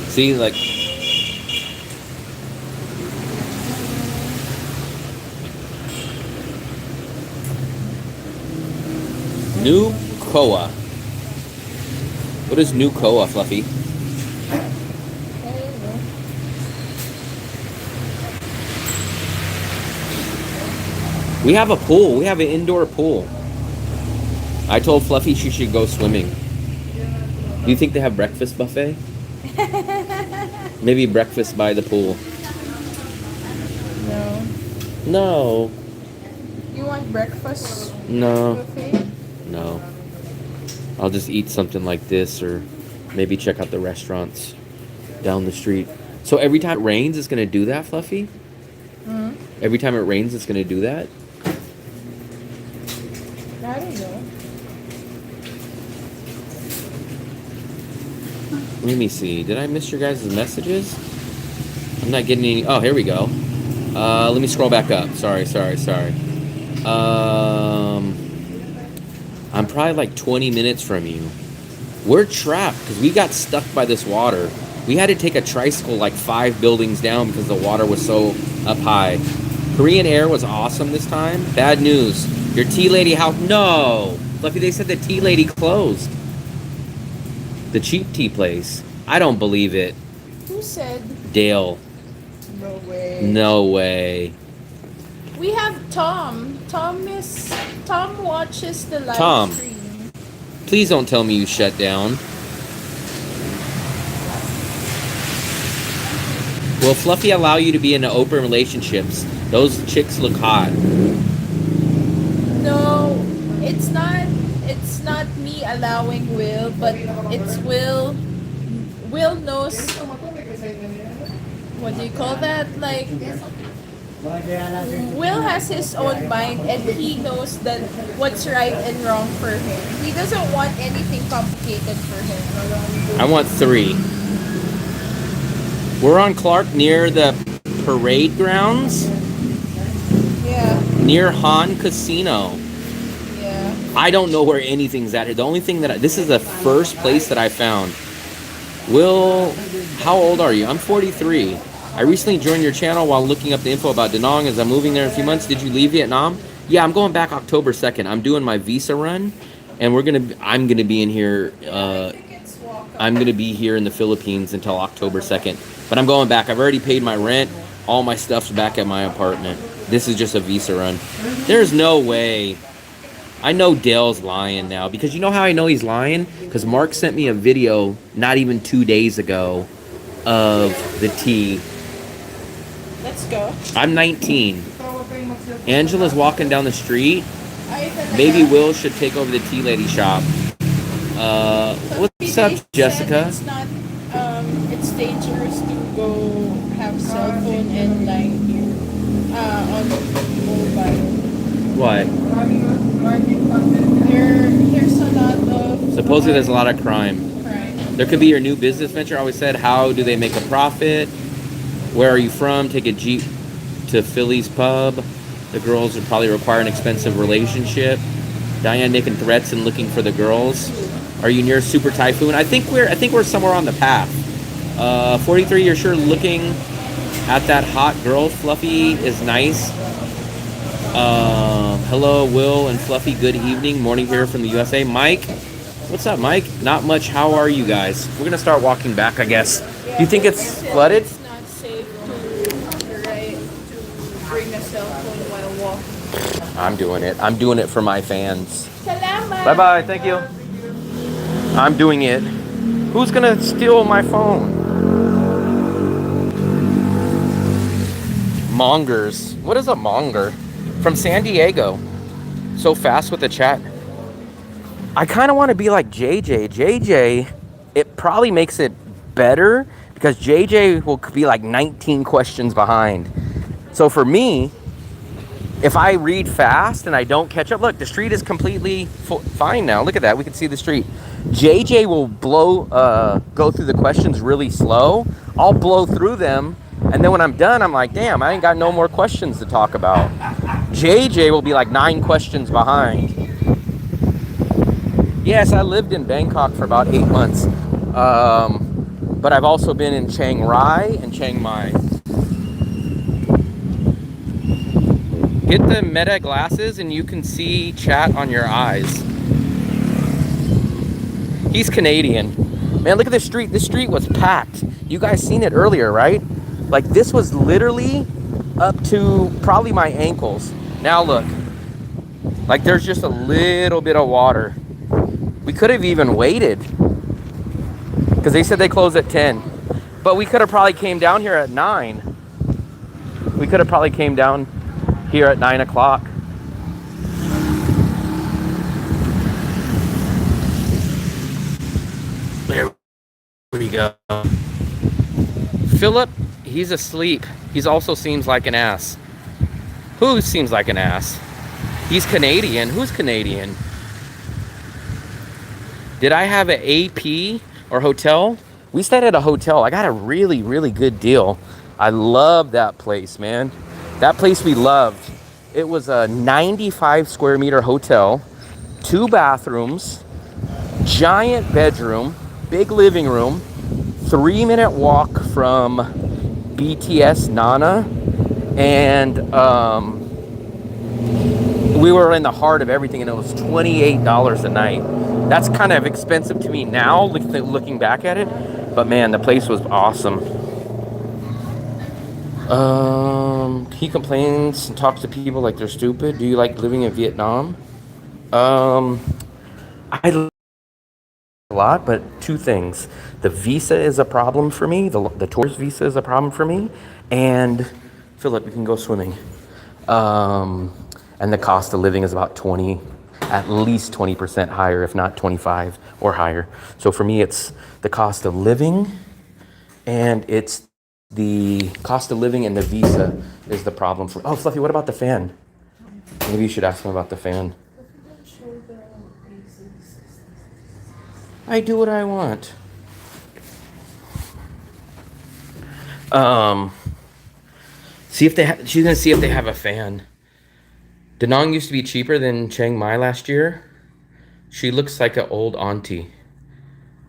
See, like... New Koa. What is New Koa, Fluffy? We have a pool. We have an indoor pool. I told Fluffy she should go swimming. Do you think they have breakfast buffet? Maybe breakfast by the pool. No. No. You want breakfast No. buffet? No. I'll just eat something like this or maybe check out the restaurants down the street. So every time it rains, it's going to do that, Fluffy? Hmm? Every time it rains, it's going to do that? I don't know. Let me see. Did I miss your guys' messages? I'm not getting any... Oh, here we go. Let me scroll back up. Sorry. I'm probably like 20 minutes from you. We're trapped because we got stuck by this water. We had to take a tricycle like 5 buildings down because the water was so up high. Korean Air was awesome this time. Bad news. Your tea lady house... No! Fluffy, they said the tea lady closed. The cheap tea place. I don't believe it. Who said? Dale. No way. No way. We have Tom. Tom watches the live Tom. stream. Please don't tell me you shut down. Will Fluffy allow you to be in open relationships? Those chicks look hot. No, it's not. It's not me allowing Will, but it's Will. Will knows. What do you call that? Like, Will has his own mind, and he knows that what's right and wrong for him. He doesn't want anything complicated for him. I want 3. We're on Clark near the parade grounds. Yeah. Near Han Casino. Yeah. I don't know where anything's at here. The only thing this is the first place that I found. Will, how old are you? I'm 43. I recently joined your channel while looking up the info about Da Nang as I'm moving there in a few months. Did you leave Vietnam? Yeah, I'm going back October 2nd. I'm doing my visa run, and I'm gonna be in here. I'm gonna be here in the Philippines until October 2nd. But I'm going back. I've already paid my rent. All my stuff's back at my apartment. This is just a visa run. There's no way. I know Dale's lying now. Because you know how I know he's lying? Because Mark sent me a video not even 2 days ago of the tea. Let's go. I'm 19. Angela's walking down the street. Maybe Will should take over the tea lady shop. What's up, Jessica? It's not. It's dangerous to go have cell phone and like on mobile. Why? There's a lot of. Supposedly there's a lot of crime. Crime. There could be your new business venture. I always said, how do they make a profit? Where are you from? Take a Jeep to Philly's pub. The girls would probably require an expensive relationship. Diane making threats and looking for the girls. Are you near Super Typhoon? I think we're somewhere on the path. 43, you're sure looking at that hot girl. Fluffy is nice. Hello, Will and Fluffy. Good evening. Morning here from the USA. Mike, what's up, Mike? Not much. How are you guys? We're gonna start walking back, I guess. Do you think it's flooded? It's not safe to bring a cell phone while walking. I'm doing it. I'm doing it for my fans. Salamat. Bye-bye. Thank you. I'm doing it. Who's gonna steal my phone? Mongers. What is a monger? From San Diego. So fast with the chat. I kind of want to be like JJ. JJ, it probably makes it better because JJ will be like 19 questions behind. So for me, if I read fast and I don't catch up, look, the street is completely fine now. Look at that. We can see the street. JJ will go through the questions really slow. I'll blow through them. And then when I'm done, I'm like, damn, I ain't got no more questions to talk about. JJ will be like 9 questions behind. Yes, I lived in Bangkok for about 8 months. But I've also been in Chiang Rai and Chiang Mai. Get the Meta glasses and you can see chat on your eyes. He's Canadian. Man, look at this street. This street was packed. You guys seen it earlier, right? Like this was literally up to probably my ankles. Now look, like there's just a little bit of water. We could have even waited because they said they close at 10. But we could have probably came down here at 9. We could have probably came down here at 9 o'clock. There we go. Philip, he's asleep. He also seems like an ass. Who seems like an ass? He's Canadian. Who's Canadian? Did I have an AP or hotel? We stayed at a hotel. I got a really, really good deal. I love that place, man. That place we loved. It was a 95 square meter hotel, 2 bathrooms, giant bedroom, big living room, 3-minute walk from BTS Nana, and we were in the heart of everything, and it was $28 a night. That's kind of expensive to me now, looking back at it, but man, the place was awesome. He complains and talks to people like they're stupid. Do you like living in Vietnam? I like a lot, but 2 things. The visa is a problem for me. The tourist visa is a problem for me. And Philip, you can go swimming. And the cost of living is about at least 20% higher, if not 25 or higher. So for me, it's the cost of living, and it's the cost of living and the visa is the problem for. Oh, Fluffy, what about the fan? Maybe you should ask him about the fan. I do what I want. See if she's gonna see if they have a fan. Da Nang used to be cheaper than Chiang Mai last year. She looks like an old auntie.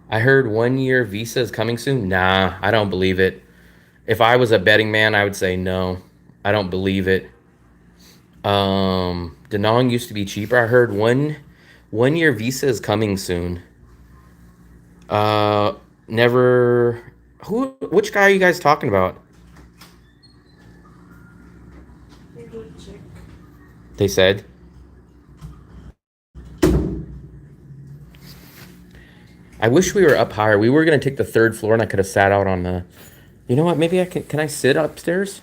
I heard 1-year visa is coming soon. Nah, I don't believe it. If I was a betting man, I would say no. I don't believe it. Da Nang used to be cheaper. I heard 1-year visa is coming soon. Never. Which guy are you guys talking about? They said. I wish we were up higher. We were going to take the 3rd floor and I could have sat out on the... You know what? Maybe I can I sit upstairs?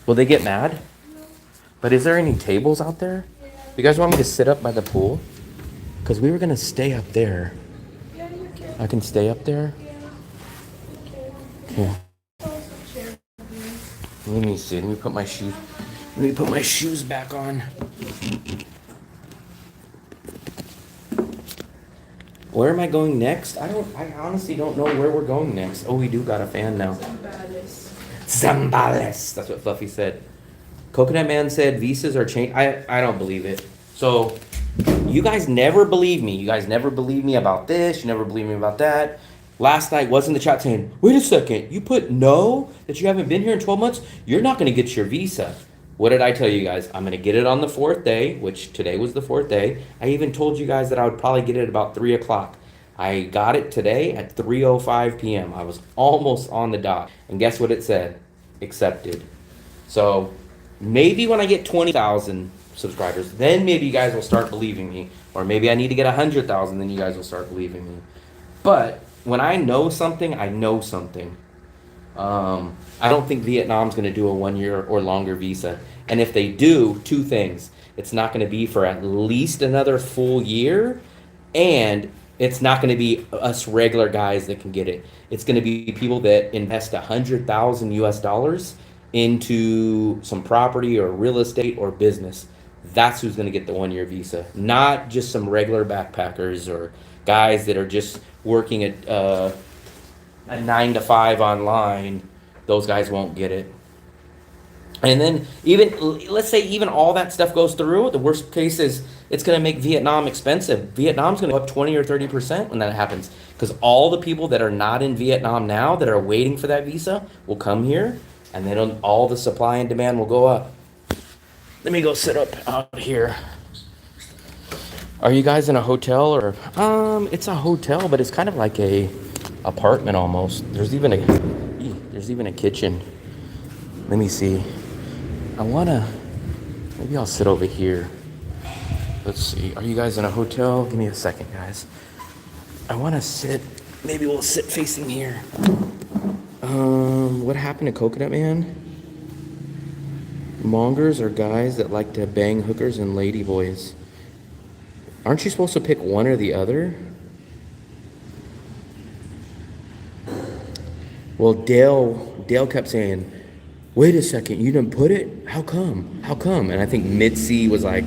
Will they get mad? No. But is there any tables out there? Yeah. You guys want me to sit up by the pool? Because we were going to stay up there. Yeah, you can. I can stay up there? Yeah. Okay. Let me see. Let me put my shoes back on. Where am I going next? I honestly don't know where we're going next. Oh, we do got a fan now. Zambales. That's what Fluffy said. Coconut Man said visas are changed. I don't believe it. So you guys never believe me. You guys never believe me about this. You never believe me about that. Last night wasn't the chat saying, wait a second, you put no, that you haven't been here in 12 months? You're not going to get your visa. What did I tell you guys? I'm going to get it on the 4th day, which today was the 4th day. I even told you guys that I would probably get it at about 3 o'clock. I got it today at 3:05 p.m. I was almost on the dot. And guess what it said? Accepted. So maybe when I get 20,000 subscribers, then maybe you guys will start believing me. Or maybe I need to get 100,000, then you guys will start believing me. But when I know something, I know something. I don't think Vietnam's going to do a 1-year or longer visa. And if they do, 2 things. It's not going to be for at least another full year, and it's not going to be us regular guys that can get it. It's going to be people that invest $100,000 into some property or real estate or business. That's who's going to get the 1-year visa, not just some regular backpackers or guys that are just working at a 9 to 5 online. Those guys won't get it. And then even let's say even all that stuff goes through, the worst case is it's going to make Vietnam expensive. Vietnam's going to go up 20 or 30% when that happens because all the people that are not in Vietnam now that are waiting for that visa will come here and then all the supply and demand will go up. Let me go sit up out here. Are you guys in a hotel or it's a hotel but it's kind of like a apartment almost. There's even a kitchen. Let me see. Maybe I'll sit over here. Let's see. Are you guys in a hotel? Give me a second, guys. I want to sit. Maybe we'll sit facing here. What happened to Coconut Man? Mongers are guys that like to bang hookers and ladyboys. Aren't you supposed to pick one or the other? Well, Dale kept saying, wait a second, you didn't put it? How come? How come? And I think Mitzi was like,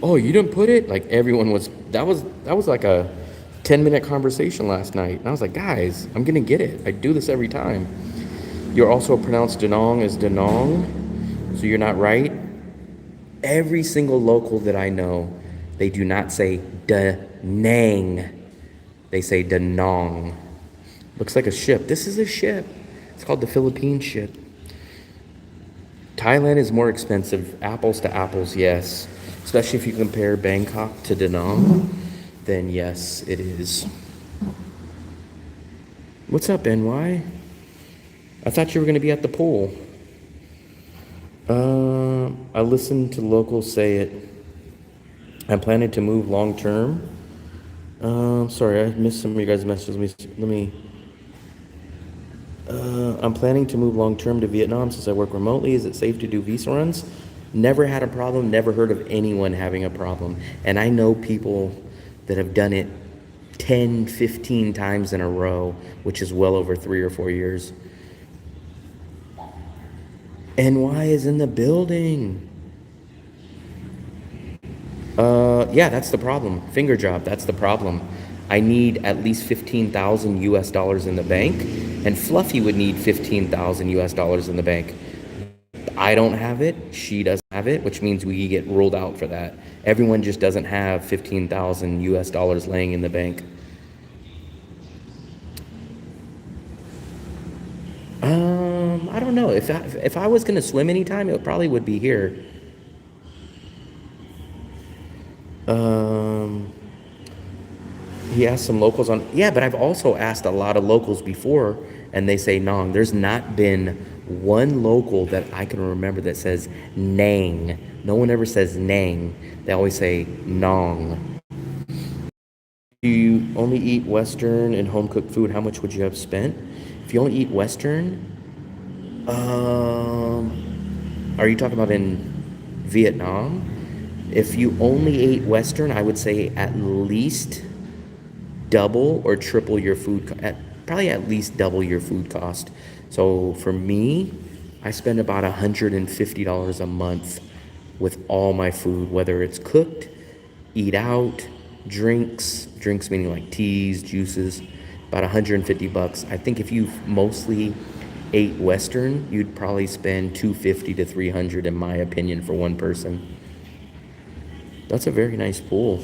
oh, you didn't put it? Like everyone was, that was like a 10-minute conversation last night. And I was like, guys, I'm gonna get it. I do this every time. You're also pronounced Danong as Danong, so you're not right. Every single local that I know, they do not say Da Nang. They say Danong. Looks like a ship. This is a ship. It's called the Philippine ship. Thailand is more expensive. Apples to apples, yes. Especially if you compare Bangkok to Da Nang, then yes, it is. What's up, NY? I thought you were going to be at the pool. I listened to locals say it. I'm planning to move long term. Sorry, I missed some of you guys' messages. I'm planning to move long term to Vietnam since I work remotely. Is it safe to do visa runs? Never had a problem, never heard of anyone having a problem. And I know people that have done it 10, 15 times in a row, which is well over 3 or 4 years. NY is in the building. Yeah, that's the problem. Finger job, that's the problem. I need at least 15,000 US dollars in the bank, and Fluffy would need 15,000 US dollars in the bank. I don't have it, she doesn't have it, which means we get ruled out for that. Everyone just doesn't have 15,000 US dollars laying in the bank. I don't know. If I was gonna swim anytime, it probably would be here. He asked some locals on, yeah, but I've also asked a lot of locals before, and they say Nong. There's not been one local that I can remember that says Nang. No one ever says Nang. They always say Nong. Do you only eat Western and home cooked food? How much would you have spent? If you only eat Western, are you talking about in Vietnam? If you only ate Western, I would say at least double or triple your food, probably at least double your food cost. So for me, I spend about $150 a month with all my food, whether it's cooked, eat out, drinks meaning like teas, juices, about 150 bucks. I think if you mostly ate Western, you'd probably spend 250 to 300 in my opinion for one person. That's a very nice pool.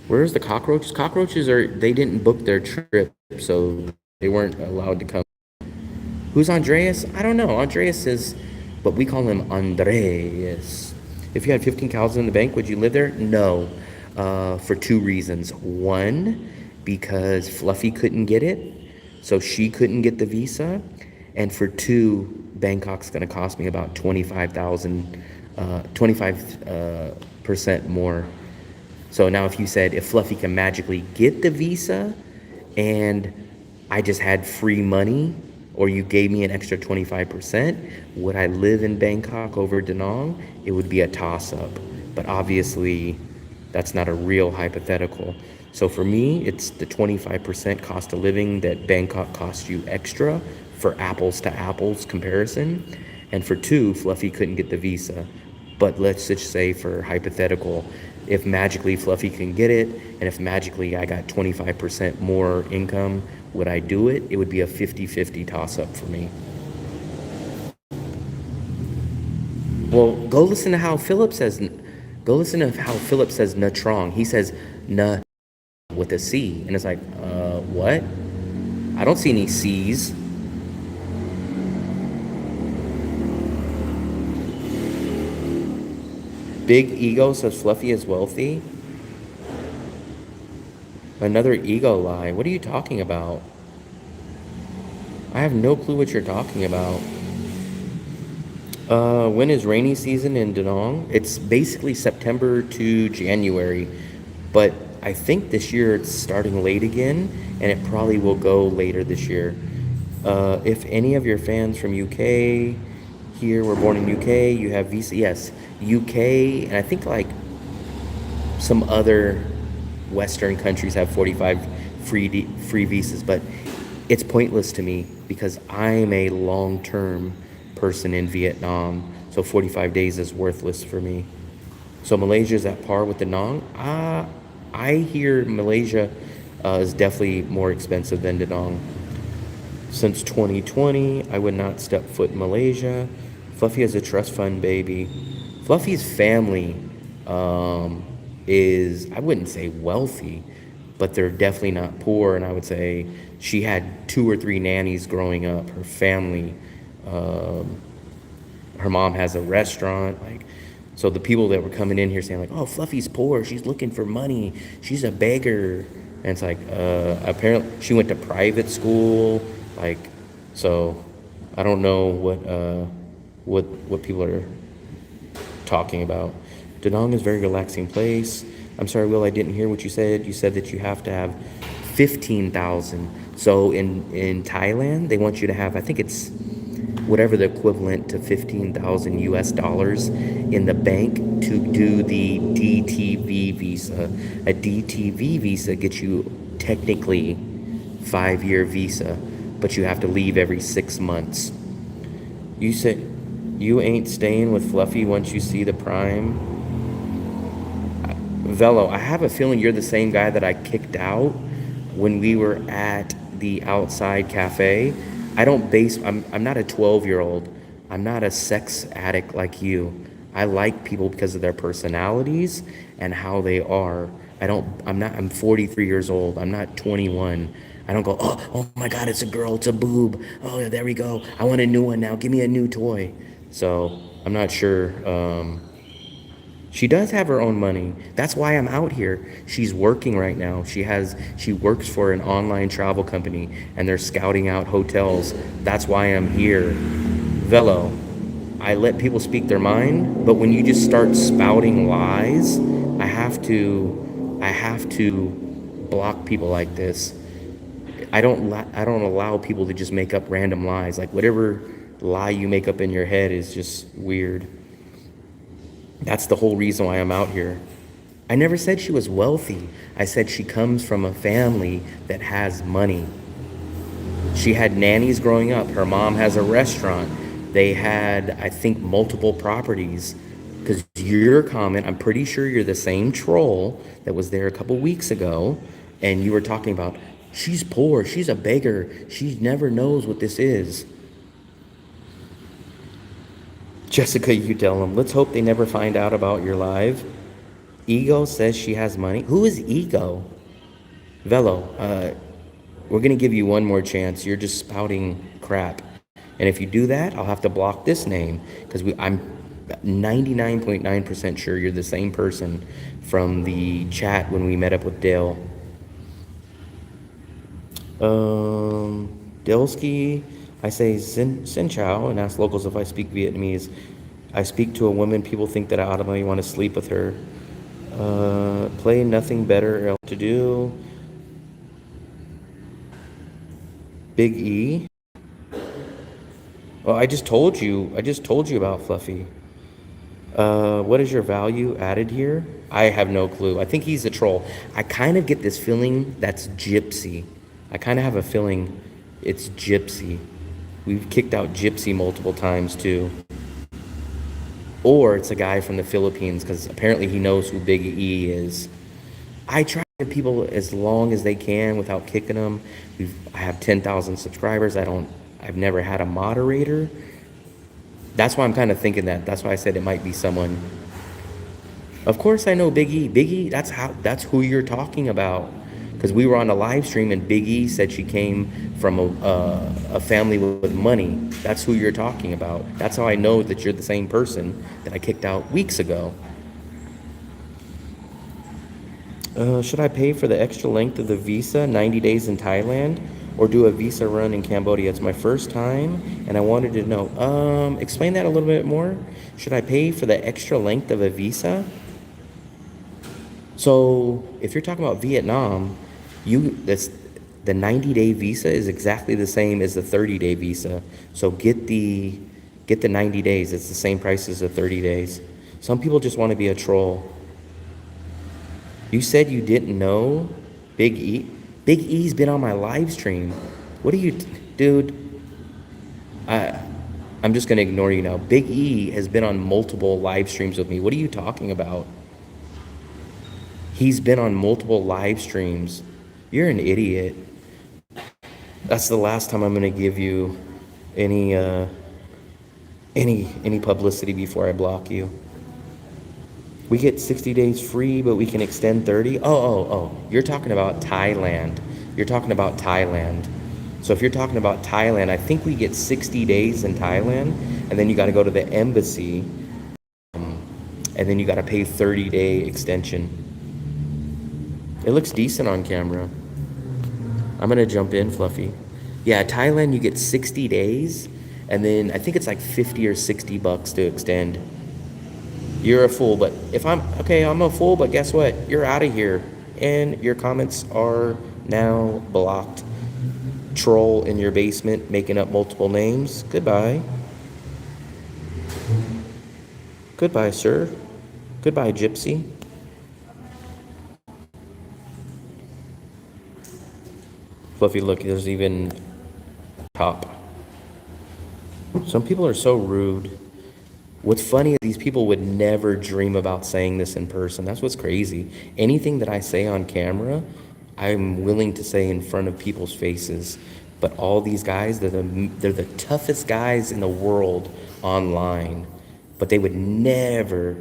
Where's the cockroaches? They didn't book their trip, so they weren't allowed to come. Who's Andreas? I don't know. Andreas is, but we call him Andreas. If you had 15 cows in the bank, would you live there? No, for 2 reasons. One, because Fluffy couldn't get it, so she couldn't get the visa. And for 2, Bangkok's gonna cost me about 25% more. So now if you said, if Fluffy can magically get the visa and I just had free money, or you gave me an extra 25%, would I live in Bangkok over Da Nang? It would be a toss-up. But obviously, that's not a real hypothetical. So for me, it's the 25% cost of living that Bangkok costs you extra for apples to apples comparison. And for 2, Fluffy couldn't get the visa. But let's just say for hypothetical, if magically Fluffy can get it, and if magically I got 25% more income, would I do it? It would be a 50-50 toss-up for me. Well, go listen to how Philip says. Go listen to how Philip says Natrong. He says na with a C, and it's like, what? I don't see any C's. Big ego says Fluffy is wealthy. Another ego lie. What are you talking about? I have no clue what you're talking about. When is rainy season in Danong? It's basically September to January, but I think this year it's starting late again, and it probably will go later this year. If any of your fans from UK here were born in UK, you have visa. Yes, UK, and I think like some other Western countries have 45 free visas, but it's pointless to me because I'm a long-term person in Vietnam, so 45 days is worthless for me. So Malaysia is at par with the Nong. I hear Malaysia is definitely more expensive than Da Nang. Since 2020, I would not step foot in Malaysia. Fluffy is a trust fund baby. Fluffy's family is, I wouldn't say wealthy, but they're definitely not poor. And I would say she had 2 or 3 nannies growing up. Her family, her mom has a restaurant. Like, so the people that were coming in here saying like, "Oh, Fluffy's poor. She's looking for money. She's a beggar." And it's like, apparently she went to private school. Like, so I don't know what people are talking about. Da Nang is a very relaxing place. I'm sorry, Will, I didn't hear what you said. You said that you have to have 15,000. So in Thailand, they want you to have, I think it's whatever the equivalent to 15,000 US dollars in the bank to do the DTV visa. A DTV visa gets you technically 5-year visa, but you have to leave every 6 months. You said you ain't staying with Fluffy once you see the prime. Velo, I have a feeling you're the same guy that I kicked out when we were at the outside cafe. I'm not a 12-year-old. I'm not a sex addict like you. I like people because of their personalities and how they are. I'm 43 years old. I'm not 21. I don't go, oh my God, it's a girl, it's a boob. Oh, there we go. I want a new one now. Give me a new toy. So I'm not sure. She does have her own money. That's why I'm out here. She's working right now. She works for an online travel company and they're scouting out hotels. That's why I'm here. Velo, I let people speak their mind, but when you just start spouting lies, I have to block people like this. I don't allow people to just make up random lies. Like whatever lie you make up in your head is just weird. That's the whole reason why I'm out here. I never said she was wealthy. I said she comes from a family that has money. She had nannies growing up. Her mom has a restaurant. They had, I think, multiple properties. Because your comment, I'm pretty sure you're the same troll that was there a couple weeks ago. And you were talking about, she's poor, she's a beggar, she never knows what this is. Jessica, you tell them. Let's hope they never find out about your live. Ego says she has money. Who is Ego? Velo, we're going to give you one more chance. You're just spouting crap. And if you do that, I'll have to block this name because I'm 99.9% sure you're the same person from the chat when we met up with Dale. Delsky, I say Xin Chao and ask locals if I speak Vietnamese. I speak to a woman, people think that I automatically want to sleep with her. Play nothing better else to do. Big E. Well, I just told you about Fluffy. What is your value added here? I have no clue. I think he's a troll. I kind of get this feeling that's Gypsy. I kind of have a feeling it's Gypsy. We've kicked out Gypsy multiple times too. Or it's a guy from the Philippines because apparently he knows who Big E is. I try to give people as long as they can without kicking them. I have 10,000 subscribers. I've never had a moderator. That's why I'm kind of thinking that. That's why I said it might be someone. Of course I know Big E. Big E, that's who you're talking about. Because we were on a live stream and Big E said she came from a family with money. That's who you're talking about. That's how I know that you're the same person that I kicked out weeks ago. Should I pay for the extra length of the visa, 90 days in Thailand, or do a visa run in Cambodia? It's my first time, and I wanted to know. Explain that a little bit more. Should I pay for the extra length of a visa? So, if you're talking about Vietnam, the 90-day visa is exactly the same as the 30-day visa. So get the 90 days. It's the same price as the 30 days. Some people just want to be a troll. You said you didn't know Big E? Big E's been on my live stream. What are you, dude? I'm just going to ignore you now. Big E has been on multiple live streams with me. What are you talking about? He's been on multiple live streams. You're an idiot. That's the last time I'm going to give you any publicity before I block you. We get 60 days free, but we can extend 30. Oh. You're talking about Thailand. You're talking about Thailand. So if you're talking about Thailand, I think we get 60 days in Thailand, and then you got to go to the embassy, and then you got to pay 30-day extension. It looks decent on camera. I'm going to jump in, Fluffy. Yeah, Thailand, you get 60 days, and then I think it's like 50 or 60 bucks to extend. You're a fool, but I'm a fool, but guess what? You're out of here, and your comments are now blocked. Troll in your basement, making up multiple names. Goodbye. Goodbye, sir. Goodbye, gypsy. Fluffy, look, there's even top. Some people are so rude. What's funny is these people would never dream about saying this in person. That's what's crazy. Anything that I say on camera, I'm willing to say in front of people's faces. But all these guys, they're the toughest guys in the world online. But they would never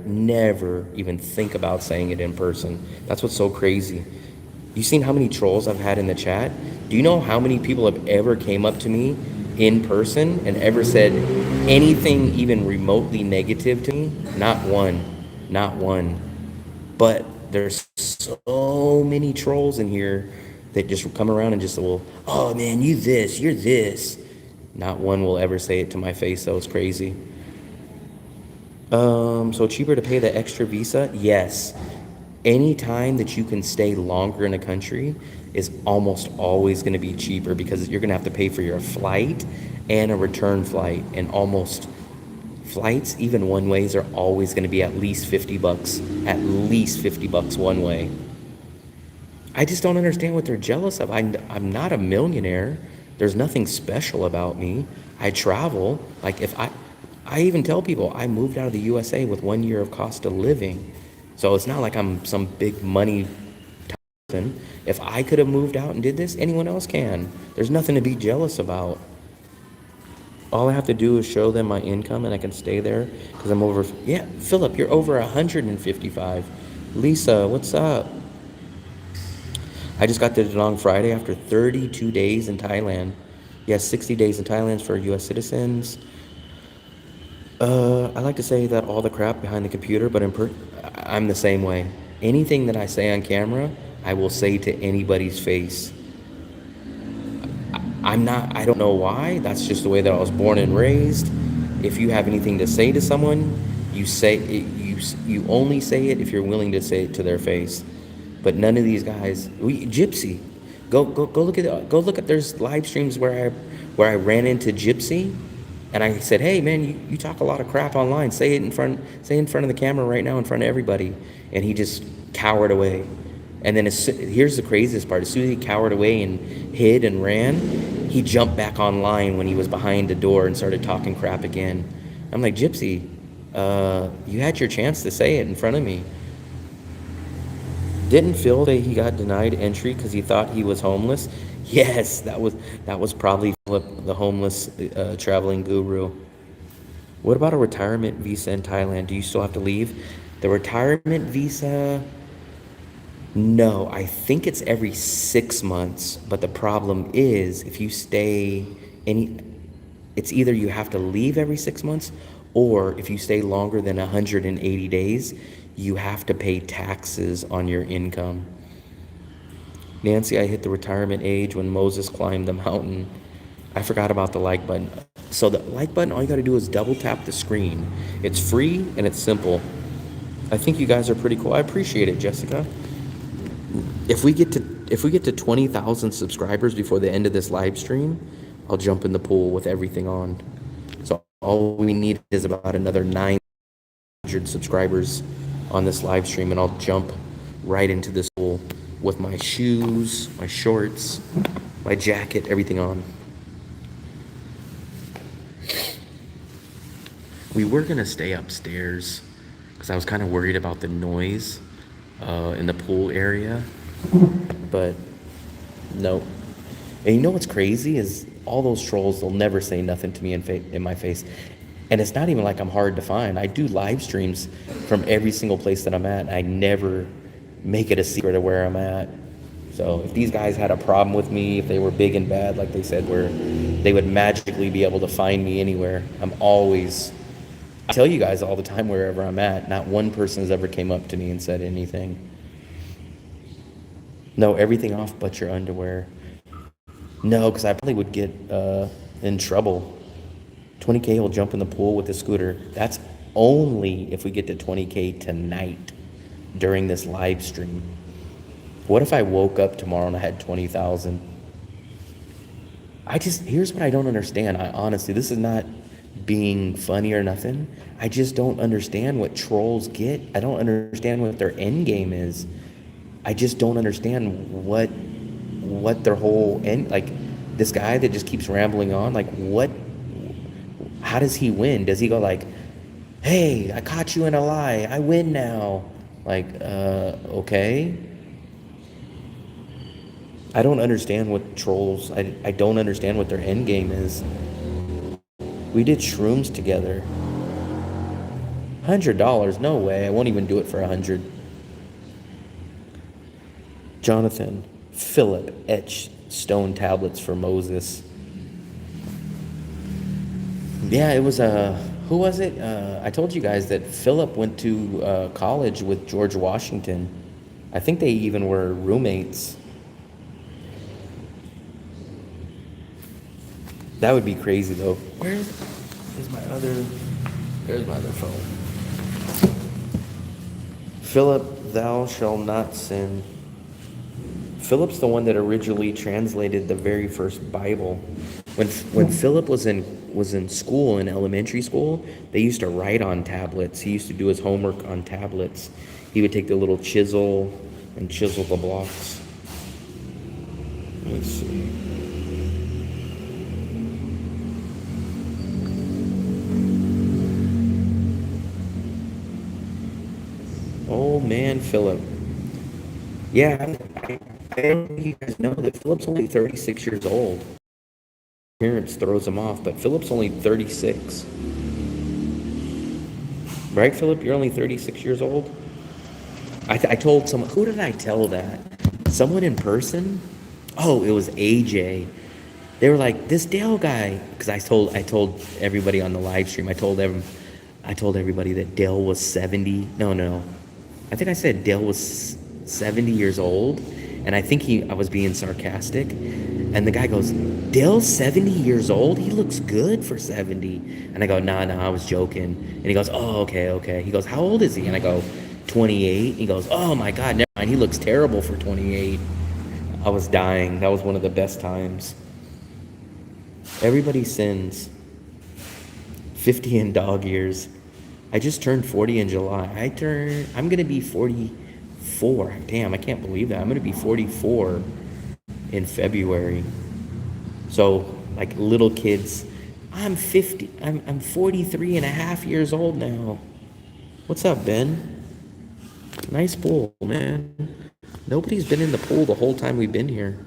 even think about saying it in person. That's what's so crazy. You seen how many trolls I've had in the chat? Do you know how many people have ever came up to me in person and ever said anything even remotely negative to me? Not one. But there's so many trolls in here that just come around and just, well, oh man, you're this. Not one will ever say it to my face, though. It's crazy. So cheaper to pay the extra visa? Yes. Any time that you can stay longer in a country is almost always going to be cheaper, because you're going to have to pay for your flight and a return flight. And almost flights, even one ways, are always going to be at least 50 bucks. At least 50 bucks one way. I just don't understand what they're jealous of. I'm not a millionaire. There's nothing special about me. I travel. Like, if I even tell people I moved out of the USA with 1 year of cost of living. So it's not like I'm some big money person. If I could have moved out and did this, anyone else can. There's nothing to be jealous about. All I have to do is show them my income and I can stay there because I'm over. Yeah, Philip, you're over 155. Lisa, what's up? I just got to Danang Friday after 32 days in Thailand. Yes, 60 days in Thailand for U.S. citizens. I like to say that all the crap behind the computer, but I'm the same way. Anything that I say on camera, I will say to anybody's face. I don't know why. That's just the way that I was born and raised. If you have anything to say to someone, you only say it if you're willing to say it to their face. But none of these guys, Gypsy, go look at there's live streams where I ran into Gypsy. And I said, hey, man, you talk a lot of crap online. Say it in front of the camera right now in front of everybody. And he just cowered away. And then here's the craziest part. As soon as he cowered away and hid and ran, he jumped back online when he was behind the door and started talking crap again. I'm like, Gypsy, you had your chance to say it in front of me. Didn't Phil say he got denied entry because he thought he was homeless? Yes, that was probably Philip, the homeless traveling guru. What about a retirement visa in Thailand? Do you still have to leave? The retirement visa, no, I think it's every 6 months. But the problem is if you stay any, it's either you have to leave every 6 months, or if you stay longer than 180 days, you have to pay taxes on your income. Nancy, I hit the retirement age when Moses climbed the mountain. I forgot about the like button. So the like button, all you got to do is double tap the screen. It's free and it's simple. I think you guys are pretty cool. I appreciate it, Jessica. If we get to 20,000 subscribers before the end of this live stream, I'll jump in the pool with everything on. So all we need is about another 900 subscribers on this live stream, and I'll jump right into this pool with my shoes, my shorts, my jacket, everything on. We were gonna stay upstairs because I was kind of worried about the noise in the pool area, but no. And you know what's crazy is all those trolls, they'll never say nothing to me in my face. And it's not even like I'm hard to find. I do live streams from every single place that I'm at. I never make it a secret of where I'm at. So if these guys had a problem with me, if they were big and bad, like they said, where they would magically be able to find me anywhere, I tell you guys all the time wherever I'm at. Not one person has ever came up to me and said anything. No, everything off but your underwear. No, because I probably would get in trouble. 20K will jump in the pool with the scooter. That's only if we get to 20K tonight during this live stream. What if I woke up tomorrow and I had 20,000? Here's what I don't understand. Honestly, this is not being funny or nothing. I just don't understand what trolls get. I don't understand what their end game is. I just don't understand what their whole end, like this guy that just keeps rambling on, like how does he win? Does he go like, hey, I caught you in a lie, I win now? Like, okay. I don't understand what trolls, I don't understand what their end game is. We did shrooms together. $100, no way, I won't even do it for 100. Jonathan, Philip etched stone tablets for Moses. Yeah, it was who was it? I told you guys that Philip went to college with George Washington. I think they even were roommates. That would be crazy though. There's my other phone. Philip, thou shalt not sin. Philip's the one that originally translated the very first Bible. When Philip was in school, in elementary school, they used to write on tablets. He used to do his homework on tablets. He would take the little chisel and chisel the blocks. Let's see. Old man Philip. Yeah, I don't think you guys know that Philip's only 36 years old. Parents throws him off, but Philip's only 36. Right, Philip? You're only 36 years old? I told someone, who did I tell that? Someone in person? Oh, it was AJ. They were like, this Dale guy, because I told everybody on the live stream, I told everybody that Dale was 70. No. I think I said Dale was 70 years old, and I think I was being sarcastic. And the guy goes, Dale's 70 years old? He looks good for 70. And I go, nah, I was joking. And he goes, oh, okay. He goes, how old is he? And I go, 28. He goes, oh my God, never mind. He looks terrible for 28. I was dying. That was one of the best times. Everybody sins. 50 in dog years. I just turned 40 in July. I'm going to be 44. Damn, I can't believe that. I'm going to be 44 in February. So, like little kids, I'm 50. I'm 43 and a half years old now. What's up, Ben? Nice pool, man. Nobody's been in the pool the whole time we've been here.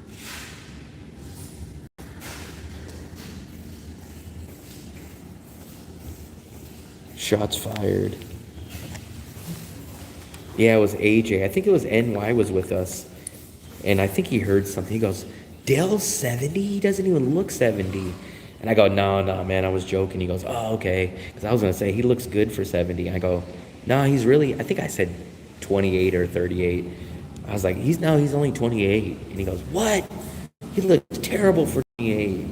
Shots fired. Yeah, it was AJ. I think it was NY was with us. And I think he heard something. He goes, Dale's 70? He doesn't even look 70. And I go, no, no, man, I was joking. He goes, oh, okay. Because I was going to say, he looks good for 70. I go, no, he's really, I think I said 28 or 38. I was like, he's only 28. And he goes, what? He looks terrible for 28.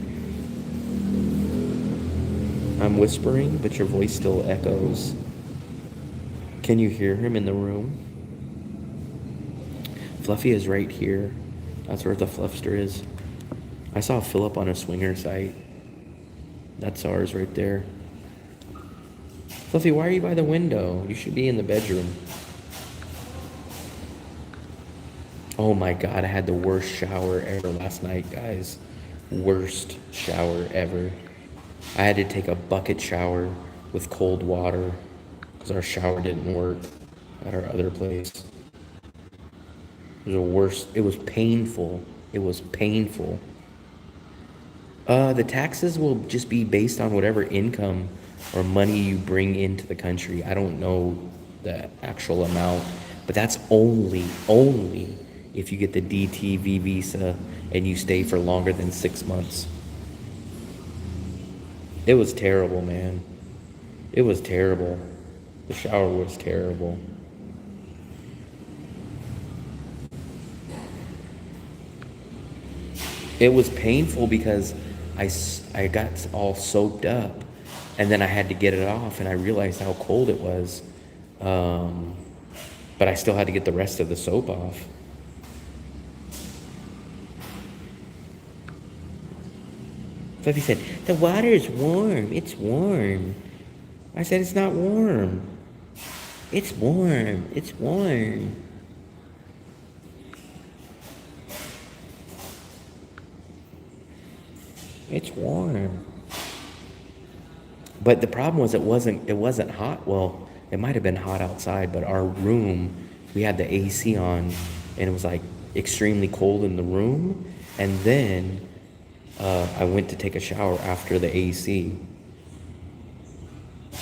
I'm whispering, but your voice still echoes. Can you hear him in the room? Fluffy is right here. That's where the Fluffster is. I saw Philip on a swinger site. That's ours right there. Fluffy, why are you by the window? You should be in the bedroom. Oh my God, I had the worst shower ever last night, guys. Worst shower ever. I had to take a bucket shower with cold water because our shower didn't work at our other place. It was the worst. It was painful. It was painful. The taxes will just be based on whatever income or money you bring into the country. I don't know the actual amount, but that's only if you get the DTV visa and you stay for longer than 6 months. It was terrible, man. It was terrible. The shower was terrible. It was painful because I got all soaked up and then I had to get it off and I realized how cold it was. But I still had to get the rest of the soap off. Fluffy said, the water is warm. It's warm. I said, it's not warm. It's warm. It's warm. It's warm. But the problem was it wasn't hot. Well, it might have been hot outside, but our room, we had the AC on and it was like extremely cold in the room. And then I went to take a shower after the AC.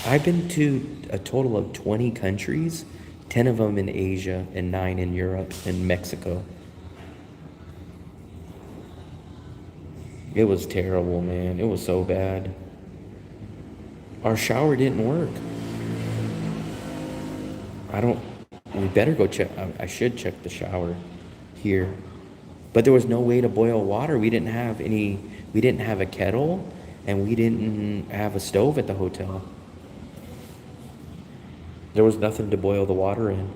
I've been to a total of 20 countries, 10 of them in Asia and 9 in Europe and Mexico. It was terrible, man. It was so bad. Our shower didn't work. We better go check. I should check the shower here. But there was no way to boil water. We didn't have a kettle and we didn't have a stove at the hotel. There was nothing to boil the water in.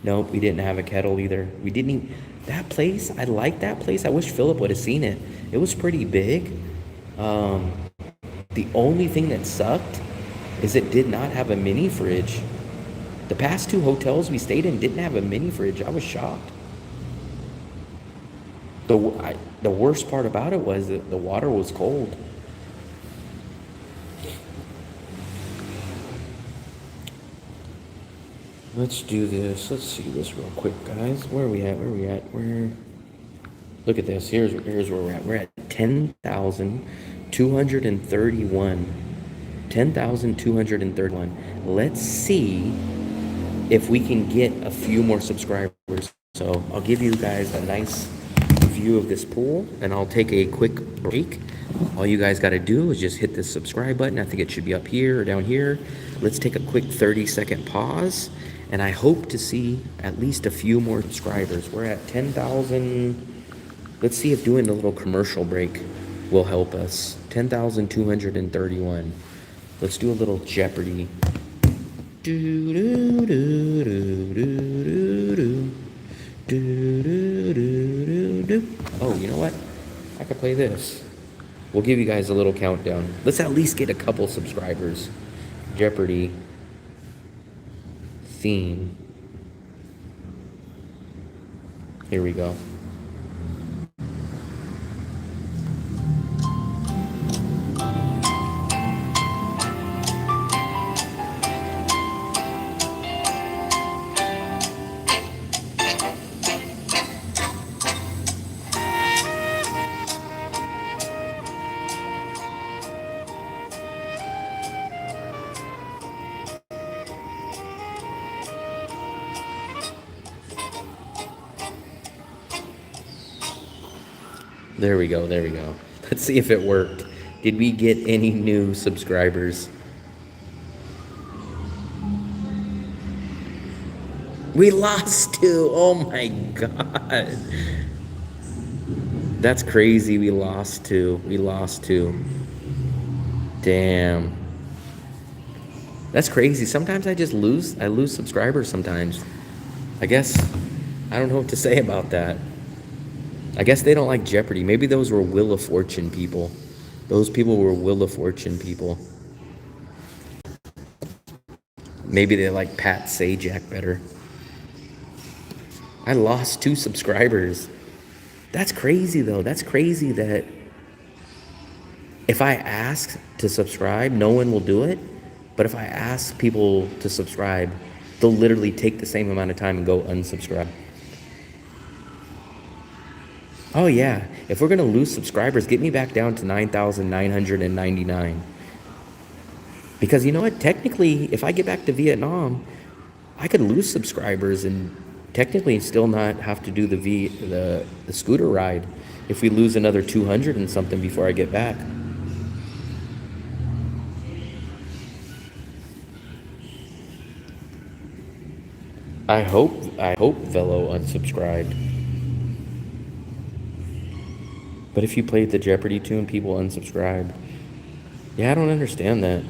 Nope, we didn't have a kettle either. We didn't even, that place, I liked that place. I wish Philip would have seen it. It was pretty big. The only thing that sucked is it did not have a mini fridge. The past 2 hotels we stayed in didn't have a mini fridge. I was shocked. The worst part about it was that the water was cold. Let's do this. Let's see this real quick, guys. Where are we at? Look at this. Here's where we're at. We're at 10,231. 10,231. Let's see if we can get a few more subscribers. So I'll give you guys a nice view of this pool and I'll take a quick break. All you guys got to do is just hit the subscribe button. I think it should be up here or down here. Let's take a quick 30-second pause and I hope to see at least a few more subscribers. We're at 10,000. Let's see if doing a little commercial break will help us. 10,231. Let's do a little Jeopardy. Oh, you know what? I could play this. We'll give you guys a little countdown. Let's at least get a couple subscribers. Jeopardy theme. Here we go. There we go. There we go. Let's see if it worked. Did we get any new subscribers? We lost two. Oh my God. That's crazy. We lost two. We lost two. Damn. That's crazy. Sometimes I lose subscribers sometimes. I guess, I don't know what to say about that. I guess they don't like Jeopardy. Maybe those were Wheel of Fortune people. Those people were Wheel of Fortune people. Maybe they like Pat Sajak better. I lost two subscribers. That's crazy though. That's crazy that if I ask to subscribe, no one will do it. But if I ask people to subscribe, they'll literally take the same amount of time and go unsubscribe. Oh yeah, if we're gonna lose subscribers, get me back down to 9,999. Because you know what? Technically, if I get back to Vietnam, I could lose subscribers and technically still not have to do the scooter ride if we lose another 200 and something before I get back. I hope Velo unsubscribed. But if you played the Jeopardy tune, people unsubscribed. Yeah, I don't understand that.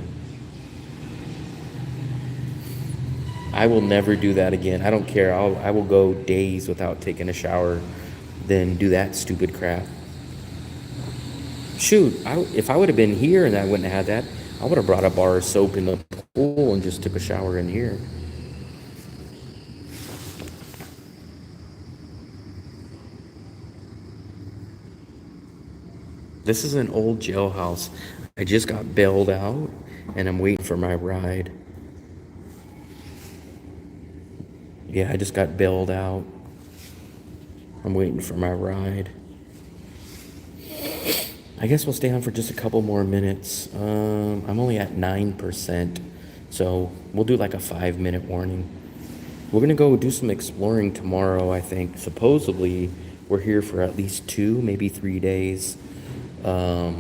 I will never do that again. I don't care. I will go days without taking a shower than do that stupid crap. Shoot, if I would have been here and I wouldn't have had that, I would have brought a bar of soap in the pool and just took a shower in here. This is an old jailhouse. I just got bailed out and I'm waiting for my ride. Yeah, I just got bailed out. I'm waiting for my ride. I guess we'll stay on for just a couple more minutes. I'm only at 9%, so we'll do like a 5-minute warning. We're gonna go do some exploring tomorrow, I think. Supposedly, we're here for at least 2, maybe 3 days. The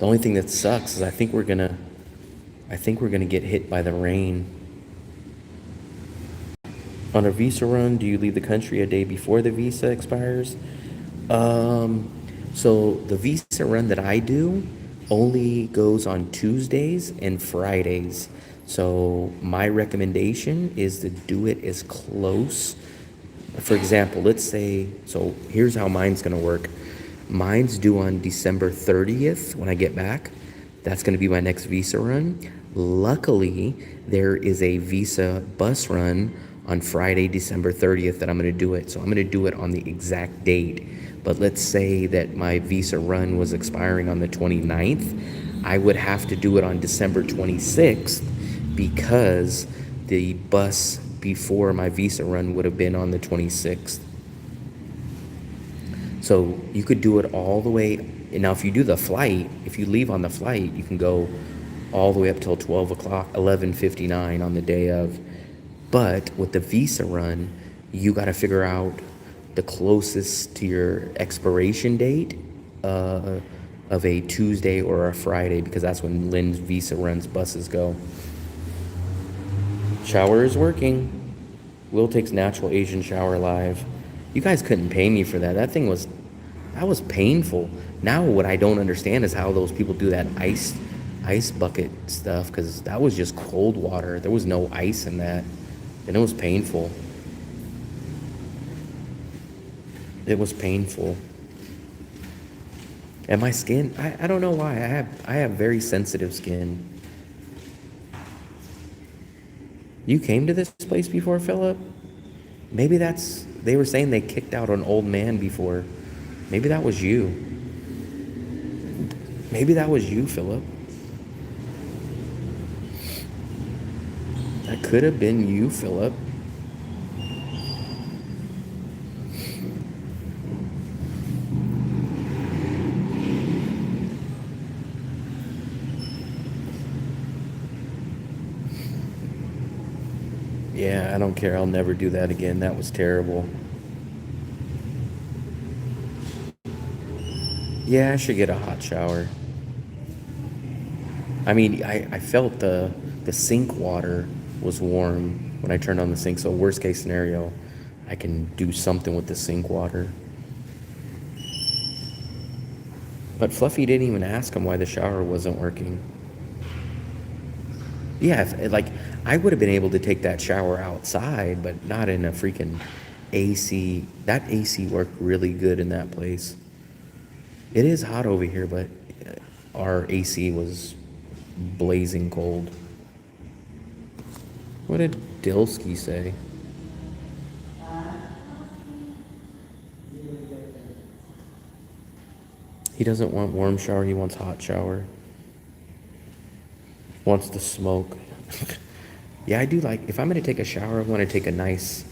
only thing that sucks is I think we're gonna get hit by the rain. On a visa run, do you leave the country a day before the visa expires? So the visa run that I do only goes on Tuesdays and Fridays. So my recommendation is to do it as close. For example, let's say, so here's how mine's gonna work. Mine's due on December 30th when I get back. That's gonna be my next visa run. Luckily, there is a visa bus run on Friday, December 30th that I'm gonna do it. So I'm gonna do it on the exact date. But let's say that my visa run was expiring on the 29th. I would have to do it on December 26th because the bus before my visa run would have been on the 26th. So you could do it all the way. Now, if you do the flight, if you leave on the flight, you can go all the way up till 12 o'clock, 11:59 on the day of. But with the visa run, you got to figure out the closest to your expiration date of a Tuesday or a Friday, because that's when Lynn's visa runs buses go. Shower is working. Will takes natural Asian shower live. You guys couldn't pay me for that. That was painful. Now what I don't understand is how those people do that ice bucket stuff, because that was just cold water. There was no ice in that, and it was painful. It was painful. And my skin, I don't know why. I have very sensitive skin. You came to this place before, Philip? Maybe they were saying they kicked out an old man before. Maybe that was you. Maybe that was you, Philip. That could have been you, Philip. Yeah, I don't care. I'll never do that again. That was terrible. Yeah, I should get a hot shower. I mean, I felt the sink water was warm when I turned on the sink. So worst case scenario, I can do something with the sink water. But Fluffy didn't even ask him why the shower wasn't working. Yeah, like I would have been able to take that shower outside, but not in a freaking AC. That AC worked really good in that place. It is hot over here, but our AC was blazing cold. What did Dilsky say? He doesn't want warm shower, he wants hot shower. Wants the smoke. Yeah, I do like, if I'm gonna take a shower, I wanna take a nice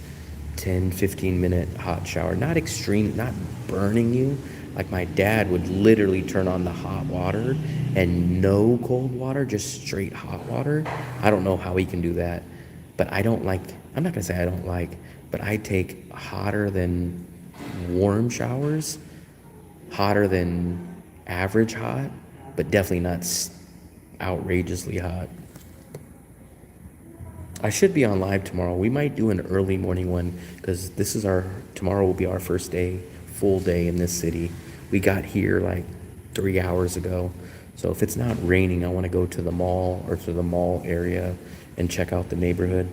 10, 15-minute hot shower. Not extreme, not burning you. Like my dad would literally turn on the hot water and no cold water, just straight hot water. I don't know how he can do that. But I don't like, I'm not gonna say I don't like, but I take hotter than warm showers, hotter than average hot, but definitely not outrageously hot. I should be on live tomorrow. We might do an early morning one because tomorrow will be our first day, full day in this city. We got here like 3 hours ago. So if it's not raining, I want to go to the mall or to the mall area and check out the neighborhood.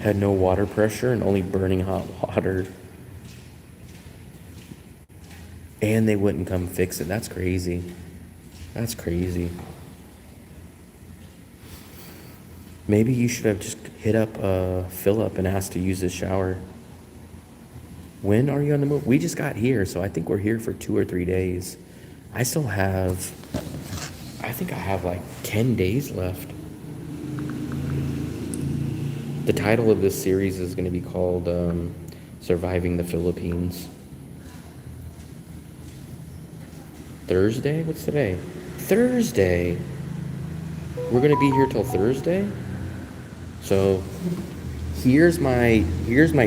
Had no water pressure and only burning hot water. And they wouldn't come fix it. That's crazy. That's crazy. Maybe you should have just hit up Philip and asked to use his shower. When are you on the move? We just got here, so I think we're here for 2 or 3 days. I think I have like 10 days left. The title of this series is going to be called Surviving the Philippines. Thursday? What's today? Thursday. We're going to be here till Thursday? So here's my